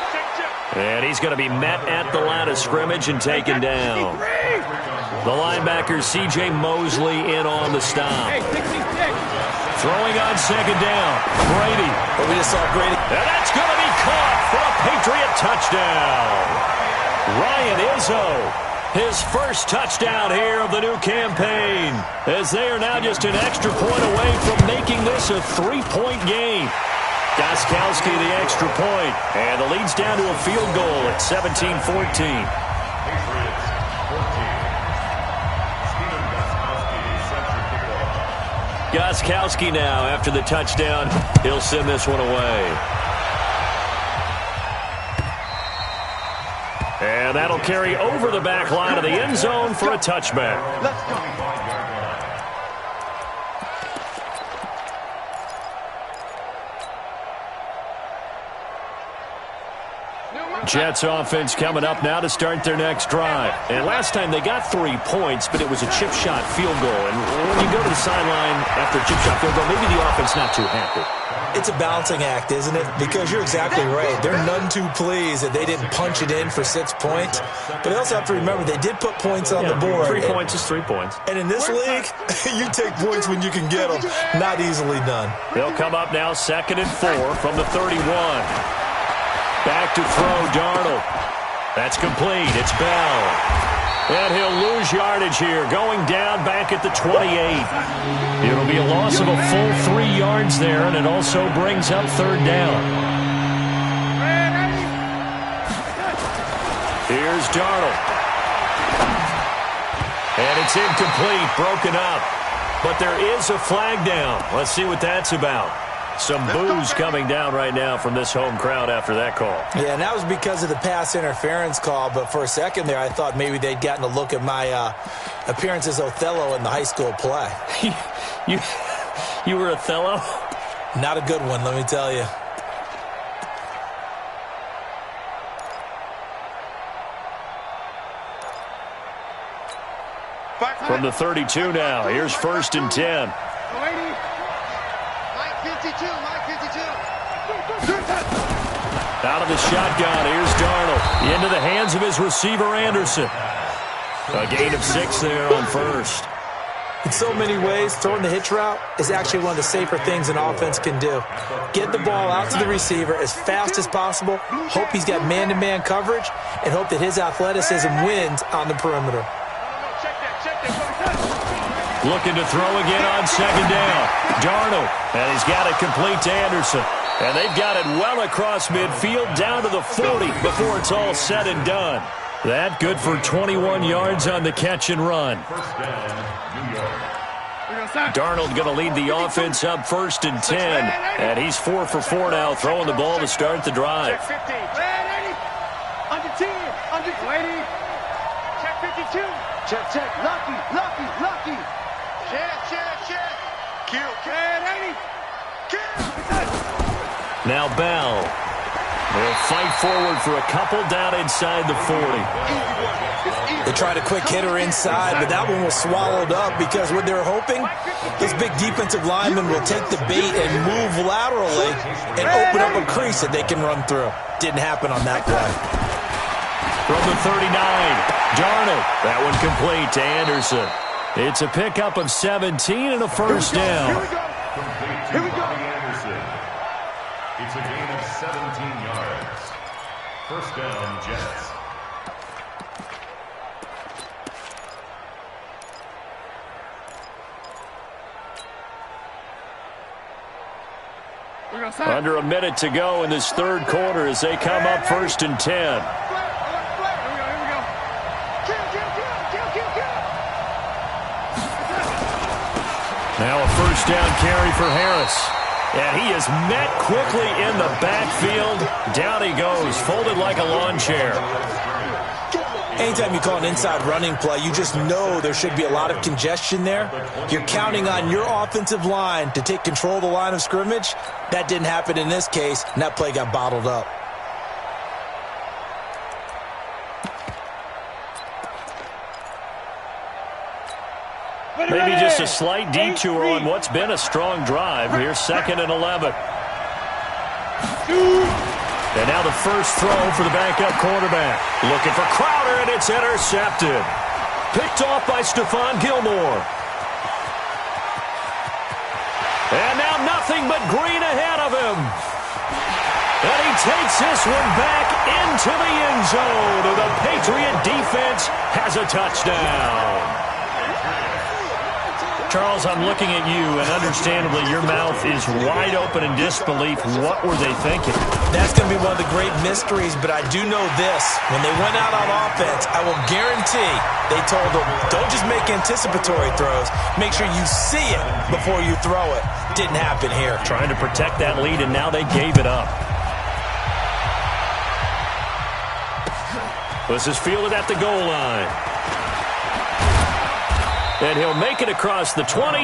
And he's going to be met at the line of scrimmage and taken down. The linebacker, C.J. Mosley, in on the stop. Hey, 66. Throwing on second down, Brady. But we just saw Brady. And that's going to be caught for a Patriot touchdown. Ryan Izzo. His first touchdown here of the new campaign, as they are now just an extra point away from making this a 3-point game. Gostkowski the extra point, and the lead's down to a field goal at 17-14. Patriots 14. Stephen Gostkowski, Gostkowski now, after the touchdown, he'll send this one away. And that'll carry over the back line of the end zone for a touchback. Let's go. Jets offense coming up now to start their next drive. And last time they got 3 points, but it was a chip shot field goal. And when you go to the sideline after a chip shot field goal, maybe the offense not too happy. It's a balancing act, isn't it? Because you're exactly right. They're none too pleased that they didn't punch it in for 6 points. But they also have to remember they did put points on the board. 3 points is 3 points. And in this league, you take points when you can get them. Not easily done. They'll come up now 2nd and 4 from the 31. Back to throw, Darnold. That's complete. It's Bell. And he'll lose yardage here, going down back at the 28. It'll be a loss of a full 3 yards there, and it also brings up 3rd down. Here's Darnold. And it's incomplete, broken up. But there is a flag down. Let's see what that's about. Some boos coming down right now from this home crowd after that call. Yeah, and that was because of the pass interference call. But for a second there, I thought maybe they'd gotten a look at my appearance as Othello in the high school play. You were Othello? Not a good one, let me tell you. From the 32 now, here's 1st and 10. Out of the shotgun, here's Darnold. Into the hands of his receiver, Anderson. A gain of 6 there on 1st. In so many ways, throwing the hitch route is actually one of the safer things an offense can do. Get the ball out to the receiver as fast as possible, hope he's got man-to-man coverage, and hope that his athleticism wins on the perimeter. Looking to throw again on 2nd down. Darnold, and he's got it complete to Anderson. And they've got it well across midfield down to the 40 before it's all said and done. That good for 21 yards on the catch and run. First down, New York. Darnold going to lead the offense up 1st and 10. And he's 4 for 4 now, throwing the ball to start the drive. Check 50. Under 10. Under 20. Check 52. Check. Lucky. Check. Kill. 80. Now Bell will fight forward for a couple down inside the 40. They tried a quick hitter inside, but that one was swallowed up because what they're hoping, those big defensive linemen will take the bait and move laterally and open up a crease that they can run through. Didn't happen on that play. From the 39, Darnold. That one complete to Anderson. It's a pickup of 17 and a first down. Here we go. Anderson. It's a gain of 17 yards. First down, Jets. Under a minute to go in this third quarter as they come up 1st and 10. Now a first down carry for Harris. And he is met quickly in the backfield. Down he goes, folded like a lawn chair. Anytime you call an inside running play, you just know there should be a lot of congestion there. You're counting on your offensive line to take control of the line of scrimmage. That didn't happen in this case, and that play got bottled up. Maybe just a slight detour on what's been a strong drive. Here's 2nd and 11. And now the first throw for the backup quarterback. Looking for Crowder, and it's intercepted. Picked off by Stephon Gilmore. And now nothing but green ahead of him. And he takes this one back into the end zone. The Patriot defense has a touchdown. Charles, I'm looking at you, and understandably your mouth is wide open in disbelief. What were they thinking? That's going to be one of the great mysteries, but I do know this. When they went out on offense, I will guarantee they told them, don't just make anticipatory throws. Make sure you see it before you throw it. Didn't happen here. Trying to protect that lead, and now they gave it up. This is fielded at the goal line. And he'll make it across the 20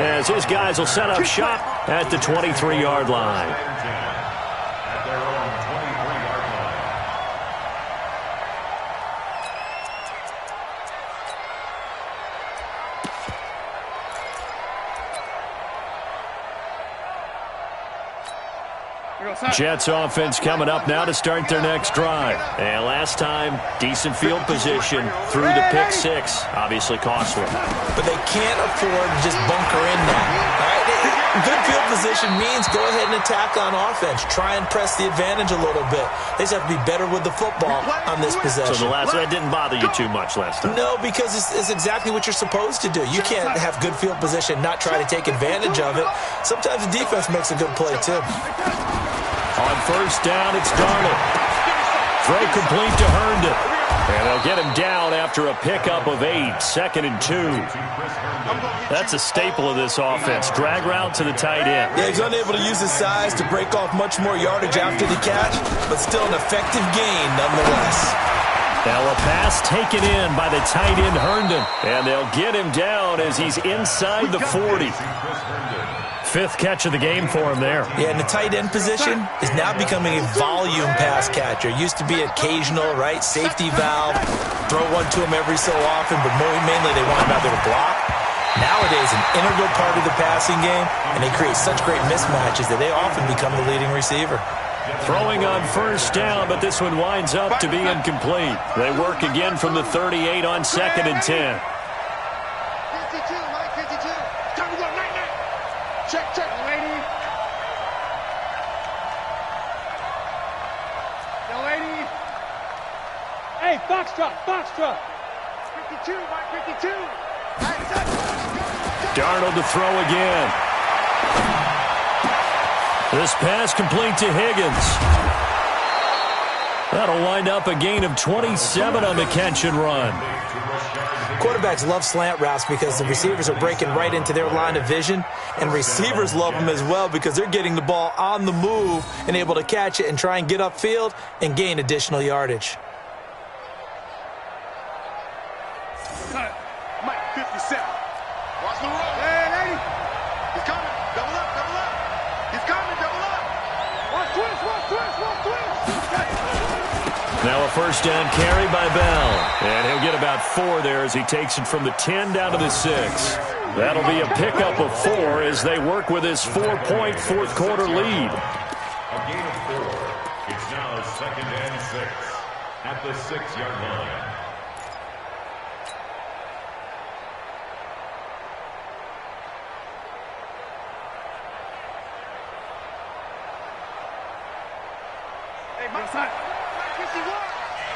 as his guys will set up shop at the 23-yard line. At their own 23-yard line. Jets offense coming up now to start their next drive. And last time, decent field position through the pick six. Obviously costly. But they can't afford to just bunker in now. All right? Good field position means go ahead and attack on offense. Try and press the advantage a little bit. They just have to be better with the football on this possession. So that didn't bother you too much last time? No, because it's exactly what you're supposed to do. You can't have good field position, not try to take advantage of it. Sometimes the defense makes a good play, too. On first down, it's Darnold. Throw complete to Herndon. And they'll get him down after a pickup of 8, 2nd and 2. That's a staple of this offense. Drag route to the tight end. Yeah, he's unable to use his size to break off much more yardage after the catch, but still an effective gain nonetheless. Now a pass taken in by the tight end Herndon. And they'll get him down as he's inside the 40. 5th catch of the game for him there. Yeah, and the tight end position is now becoming a volume pass catcher. Used to be occasional, right? Safety valve. Throw one to him every so often, but mainly they want him out there to block. Nowadays, an integral part of the passing game, and they create such great mismatches that they often become the leading receiver. Throwing on first down, but this one winds up to be incomplete. They work again from the 38 on 2nd and 10. Check, lady. Yo, lady. Hey, Foxtrot. 52, Mike, 52. Hey, Darnold to throw again. This pass complete to Higgins. That'll wind up a gain of 27 on the catch and run. Quarterbacks love slant routes because the receivers are breaking right into their line of vision, and receivers love them as well because they're getting the ball on the move and able to catch it and try and get upfield and gain additional yardage. Mike, 57. Watch the road. Hey, lady. He's coming. Double up, double up. He's coming, double up. Watch twist, watch twist, watch twist. Now a first down carry by Bell. And he'll get about 4 there as he takes it from the 10 down to the 6. That'll be a pickup of 4 as they work with his 4-point fourth-quarter lead. A gain of 4. It's now 2nd and 6 at the 6-yard line. Hey, Mike,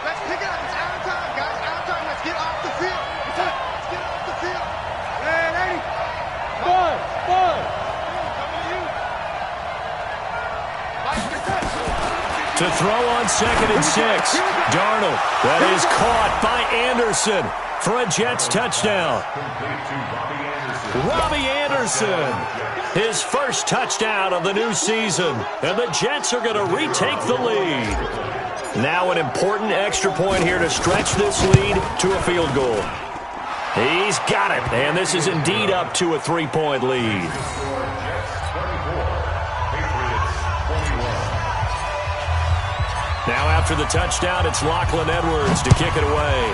let's pick it up. It's out of time, guys. Out of time. Let's get off the field. Let's get off the field. Hey, lady. Bud. To throw on 2nd and 6. Darnold. That is caught by Anderson for a Jets touchdown. Robbie Anderson. His first touchdown of the new season. And the Jets are going to retake the lead. Now an important extra point here to stretch this lead to a field goal. He's got it. And this is indeed up to a 3-point lead. Now after the touchdown, it's Lachlan Edwards to kick it away.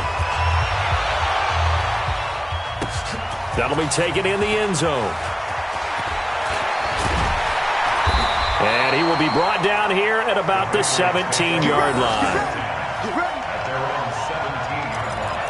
That'll be taken in the end zone. And he will be brought down here at about the 17-yard line. At their own 17-yard line.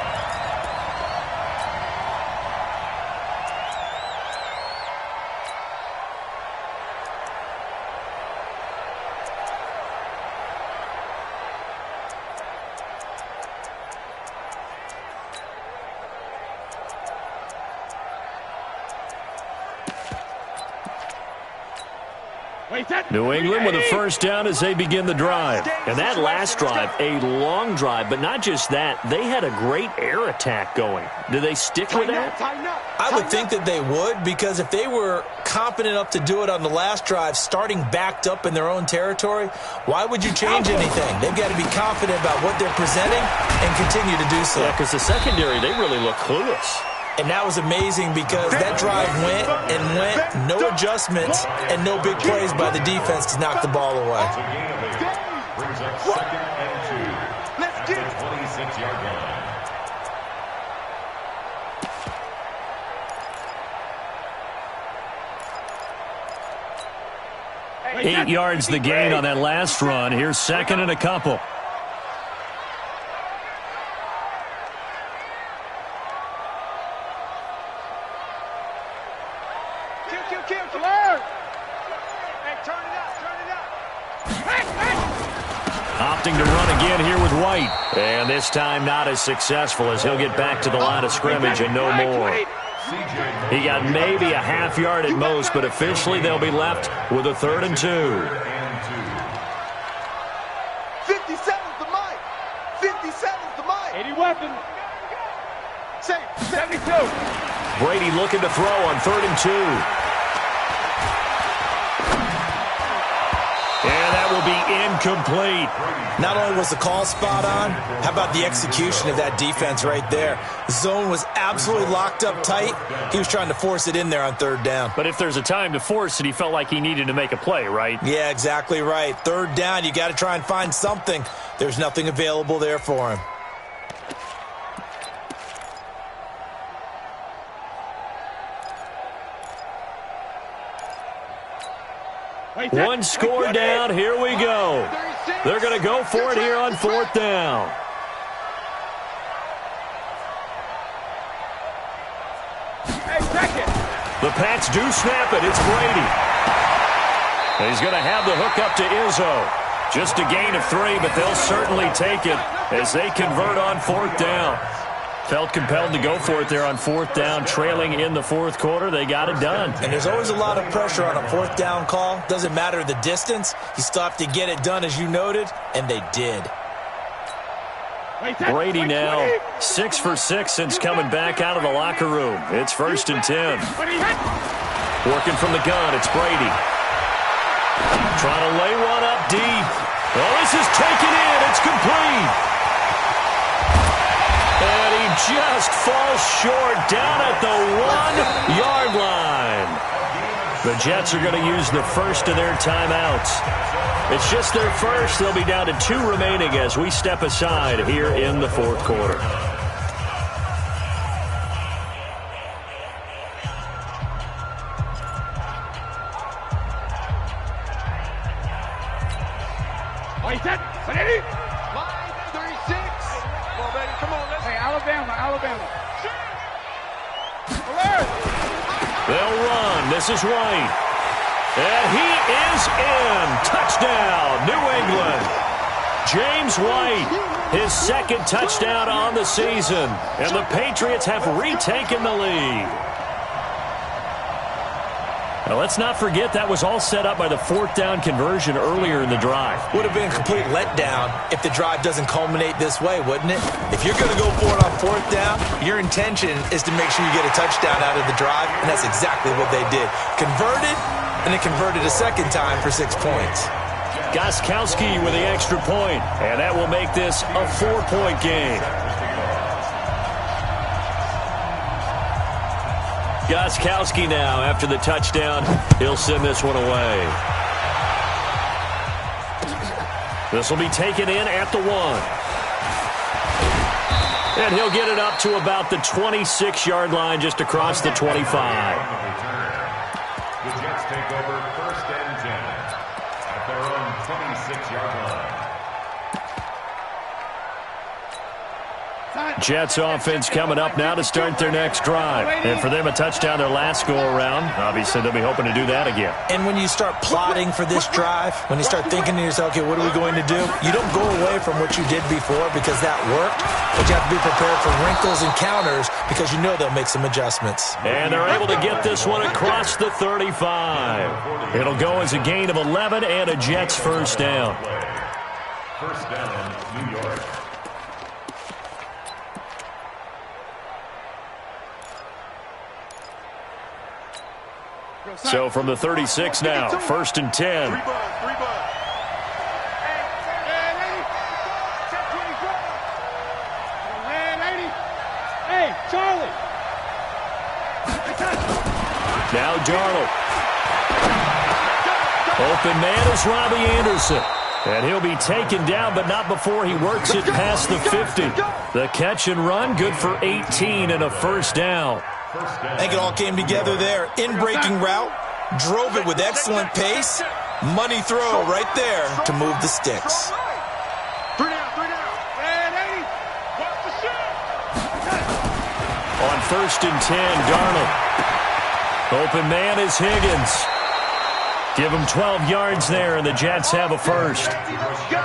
New England with a first down as they begin the drive. And that last drive, a long drive, but not just that. They had a great air attack going. Do they stick with that? I would think that they would, because if they were confident enough to do it on the last drive, starting backed up in their own territory, why would you change anything? They've got to be confident about what they're presenting and continue to do so. Yeah, because the secondary, they really look clueless. And that was amazing because that drive went and went, no adjustments, and no big plays by the defense to knock the ball away. A gain of 8 brings up 2nd and 2 at the 26-yard line. 8 yards the gain on that last run. Here's 2nd and a couple. Opting to run again here with White. And this time not as successful as he'll get back to the line of scrimmage and no more. He got maybe a half yard at most, but officially they'll be left with a 3rd and 2. 57's the mic. 57's the mic. 80 weapon. 72. Brady looking to throw on 3rd and 2. And that will be incomplete. Not only was the call spot on, how about the execution of that defense right there? The zone was absolutely locked up tight. He was trying to force it in there on 3rd down. But if there's a time to force it, he felt like he needed to make a play, right? Yeah, exactly right. 3rd down, you got to try and find something. There's nothing available there for him. One score down. Here we go. They're going to go for it here on 4th down. The Pats do snap it. It's Brady. And he's going to have the hook up to Izzo. Just a gain of 3, but they'll certainly take it as they convert on 4th down. Felt compelled to go for it there on fourth down, trailing in the fourth quarter. They got it done. And there's always a lot of pressure on a fourth down call. Doesn't matter the distance. You still have to get it done, as you noted, and they did. Brady now 6 for 6 since coming back out of the locker room. It's 1st and 10. Working from the gun, it's Brady. Trying to lay one up deep. Oh, this is taken in. It's complete. And he just falls short down at the 1-yard line. The Jets are going to use the first of their timeouts. It's just their first. They'll be down to 2 remaining as we step aside here in the fourth quarter. They'll run. This is White. And he is in. Touchdown, New England. James White, his second touchdown on the season. And the Patriots have retaken the lead. Now, let's not forget that was all set up by the fourth down conversion earlier in the drive. Would have been a complete letdown if the drive doesn't culminate this way, wouldn't it? If you're going to go for it on fourth down, your intention is to make sure you get a touchdown out of the drive, and that's exactly what they did. Converted, and it converted a second time for 6 points. Gostkowski with the extra point, and that will make this a 4-point game. Gostkowski now, after the touchdown, he'll send this one away. This will be taken in at the 1. And he'll get it up to about the 26-yard line, just across the 25. The Jets take over 1st and 10 at their own 26-yard line. Jets offense coming up now to start their next drive. And for them, a touchdown their last go-around. Obviously, they'll be hoping to do that again. And when you start plotting for this drive, when you start thinking to yourself, okay, what are we going to do? You don't go away from what you did before because that worked, but you have to be prepared for wrinkles and counters because you know they'll make some adjustments. And they're able to get this one across the 35. It'll go as a gain of 11 and a Jets first down. First down, New York. So from the 36 now, 1st and 10. Hey, Charlie. Now Darnold. Open man is Robbie Anderson. And he'll be taken down, but not before he works it past the 50. The catch and run, good for 18 and a first down. I think it all came together there. In-breaking route, drove it with excellent pace. Money throw right there to move the sticks. 3 down. On 1st and 10, Darnold. Open man is Higgins. Give him 12 yards there, and the Jets have a first.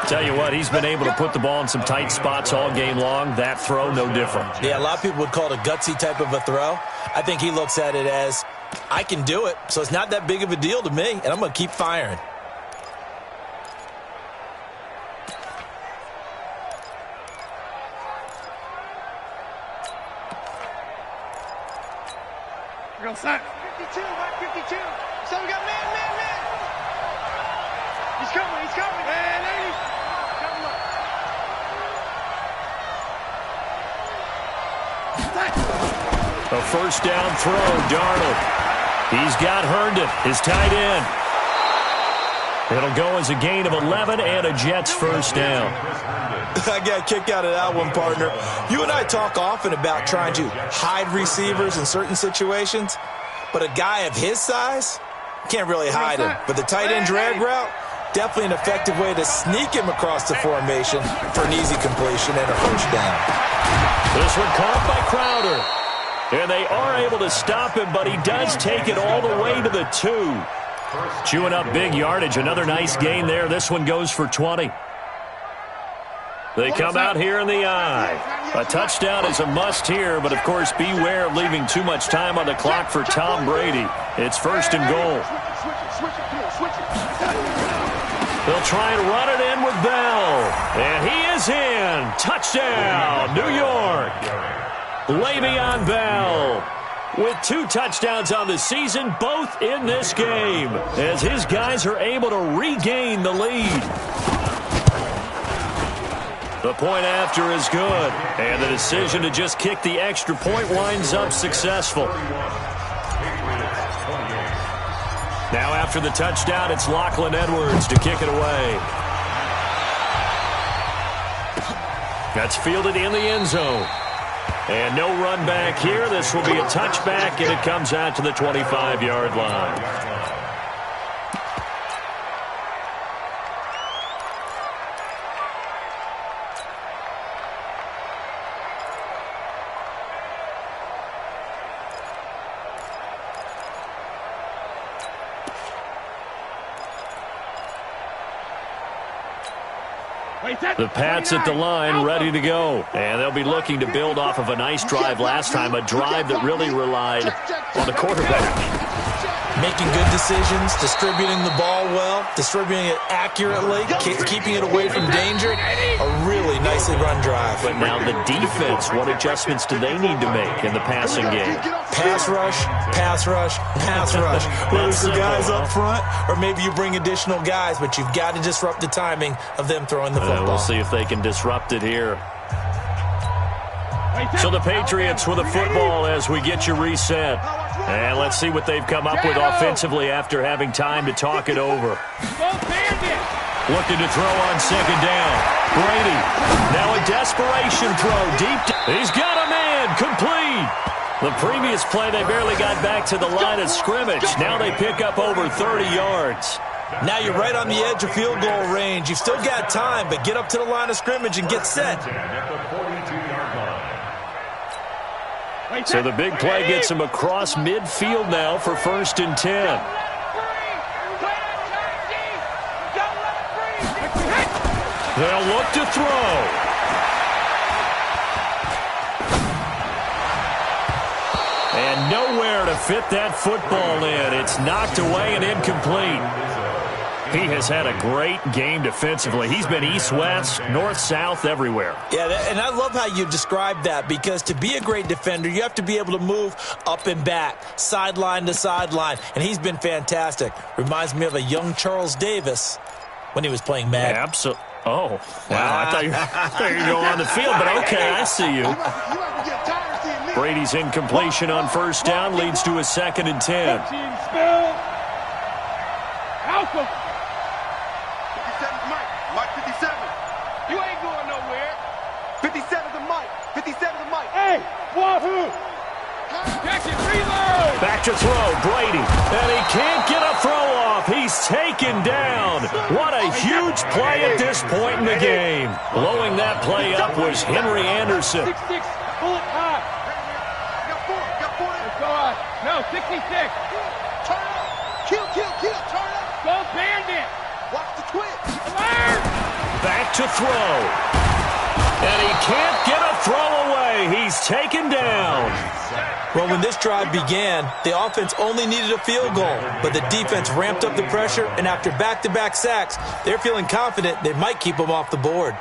Tell you what, he's been able to put the ball in some tight spots all game long. That throw, no different. Yeah, a lot of people would call it a gutsy type of a throw. I think he looks at it as, I can do it, so it's not that big of a deal to me, and I'm going to keep firing. Go set. 52, 52. So we got man. He's coming. Man, 80. A first down throw, Darnold. He's got Herndon, his tight end. It'll go as a gain of 11 and a Jets first down. I got a kick out of that one, partner. You and I talk often about trying to hide receivers in certain situations, but a guy of his size can't really hide him. But the tight end drag route, definitely an effective way to sneak him across the formation for an easy completion and a first down. This one caught by Crowder. And they are able to stop him, but he does take it all the way to the 2. Chewing up big yardage. Another nice gain there. This one goes for 20. They come out here in the I. A touchdown is a must here, but of course beware of leaving too much time on the clock for Tom Brady. It's 1st and goal. They'll try and run it in with Bell. And he is in. Touchdown, New York. Le'Veon Bell with 2 touchdowns on the season, both in this game, as his guys are able to regain the lead. The point after is good, and the decision to just kick the extra point winds up successful. Now after the touchdown, it's Lachlan Edwards to kick it away. That's fielded in the end zone. And no run back here. This will be a touchback, and it comes out to the 25-yard line. The Pats at the line, ready to go. And they'll be looking to build off of a nice drive last time, a drive that really relied on the quarterback. Making good decisions, distributing the ball well, distributing it accurately, keeping it away from danger. A really nicely run drive. But now the defense, what adjustments do they need to make in the passing game? Pass rush, pass rush, pass rush. Whether it's the guys up front or maybe you bring additional guys, but you've got to disrupt the timing of them throwing the football. We'll see if they can disrupt it here. So the Patriots with a football as we get you reset. And let's see what they've come up with offensively after having time to talk it over. Looking to throw on 2nd down. Brady. Now a desperation throw deep. He's got a man. Complete. The previous play, they barely got back to the line of scrimmage. Now they pick up over 30 yards. Now you're right on the edge of field goal range. You've still got time, but get up to the line of scrimmage and get set. So the big play gets him across midfield now for 1st and 10. They'll look to throw. And nowhere to fit that football in. It's knocked away and incomplete. He has had a great game defensively. He's been east-west, north-south, everywhere. Yeah, and I love how you described that, because to be a great defender, you have to be able to move up and back, sideline to sideline, and he's been fantastic. Reminds me of a young Charles Davis when he was playing Madden. Absolutely. Oh, wow. I thought you were going on the field, but okay, I see you. Brady's incompletion on 1st down leads to a 2nd and 10. Alpha. 57's Mike. Mike 57. You ain't going nowhere. 57's a Mike. 57's a Mike. Hey, wahoo! Catch it, reload! Back to throw, Brady. And he can't get a throw off. He's taken down. What a huge play at this point in the game. Blowing that play up was Henry Anderson. 66, bullet high. Got 40. Let's go on. No, 66. Turn up. Kill. Turn up. Go Bandit. Watch the twitch. Back to throw. And he can't get a throw away. He's taken down. Well, when this drive began, the offense only needed a field goal, but the defense ramped up the pressure, and after back-to-back sacks, they're feeling confident they might keep them off the board.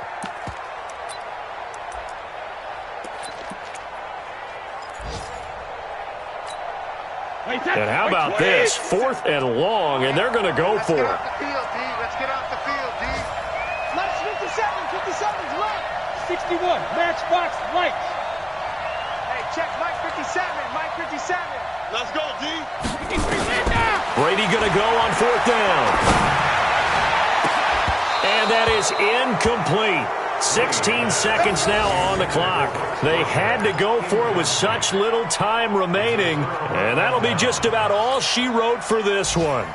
And how about this? 4th and long, and they're going to go for it. Let's get off the field, D. Lights 57's right. 61, matchbox lights. Hey, check Mike 57. Mike 57. Let's go, D. Brady going to go on 4th down. And that is incomplete. 16 seconds now on the clock. They had to go for it with such little time remaining, and that'll be just about all she wrote for this one.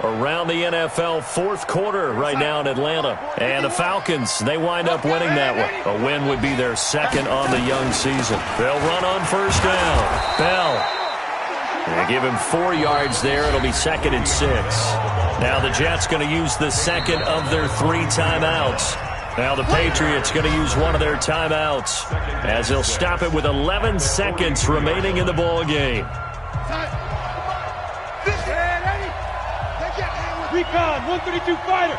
Around the NFL 4th quarter right now in Atlanta. And the Falcons, they wind up winning that one. A win would be their 2nd on the young season. They'll run on 1st down. Bell. They give him 4 yards there. It'll be 2nd and 6. Now the Jets going to use the 2nd of their 3 timeouts. Now the Patriots going to use one of their timeouts as they'll stop it with 11 seconds remaining in the ball game. Recon, 132 fighter.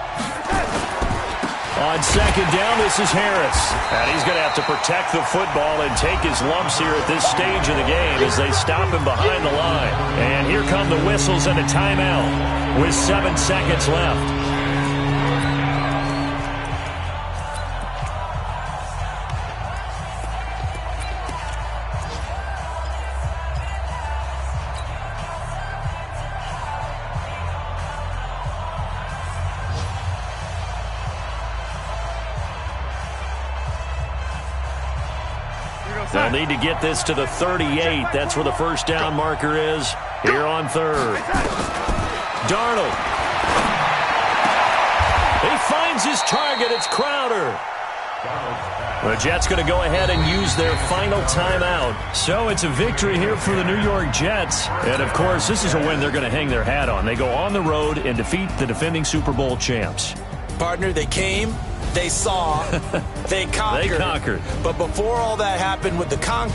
On second down, this is Harris. And he's going to have to protect the football and take his lumps here at this stage of the game as they stop him behind the line. And here come the whistles and a timeout with 7 seconds left. They'll need to get this to the 38. That's where the first down marker is here on third. Darnold. He finds his target. It's Crowder. The Jets going to go ahead and use their final timeout. So it's a victory here for the New York Jets. And, of course, this is a win they're going to hang their hat on. They go on the road and defeat the defending Super Bowl champs. Partner, they came. They saw, they conquered. They conquered. But before all that happened with the conquering,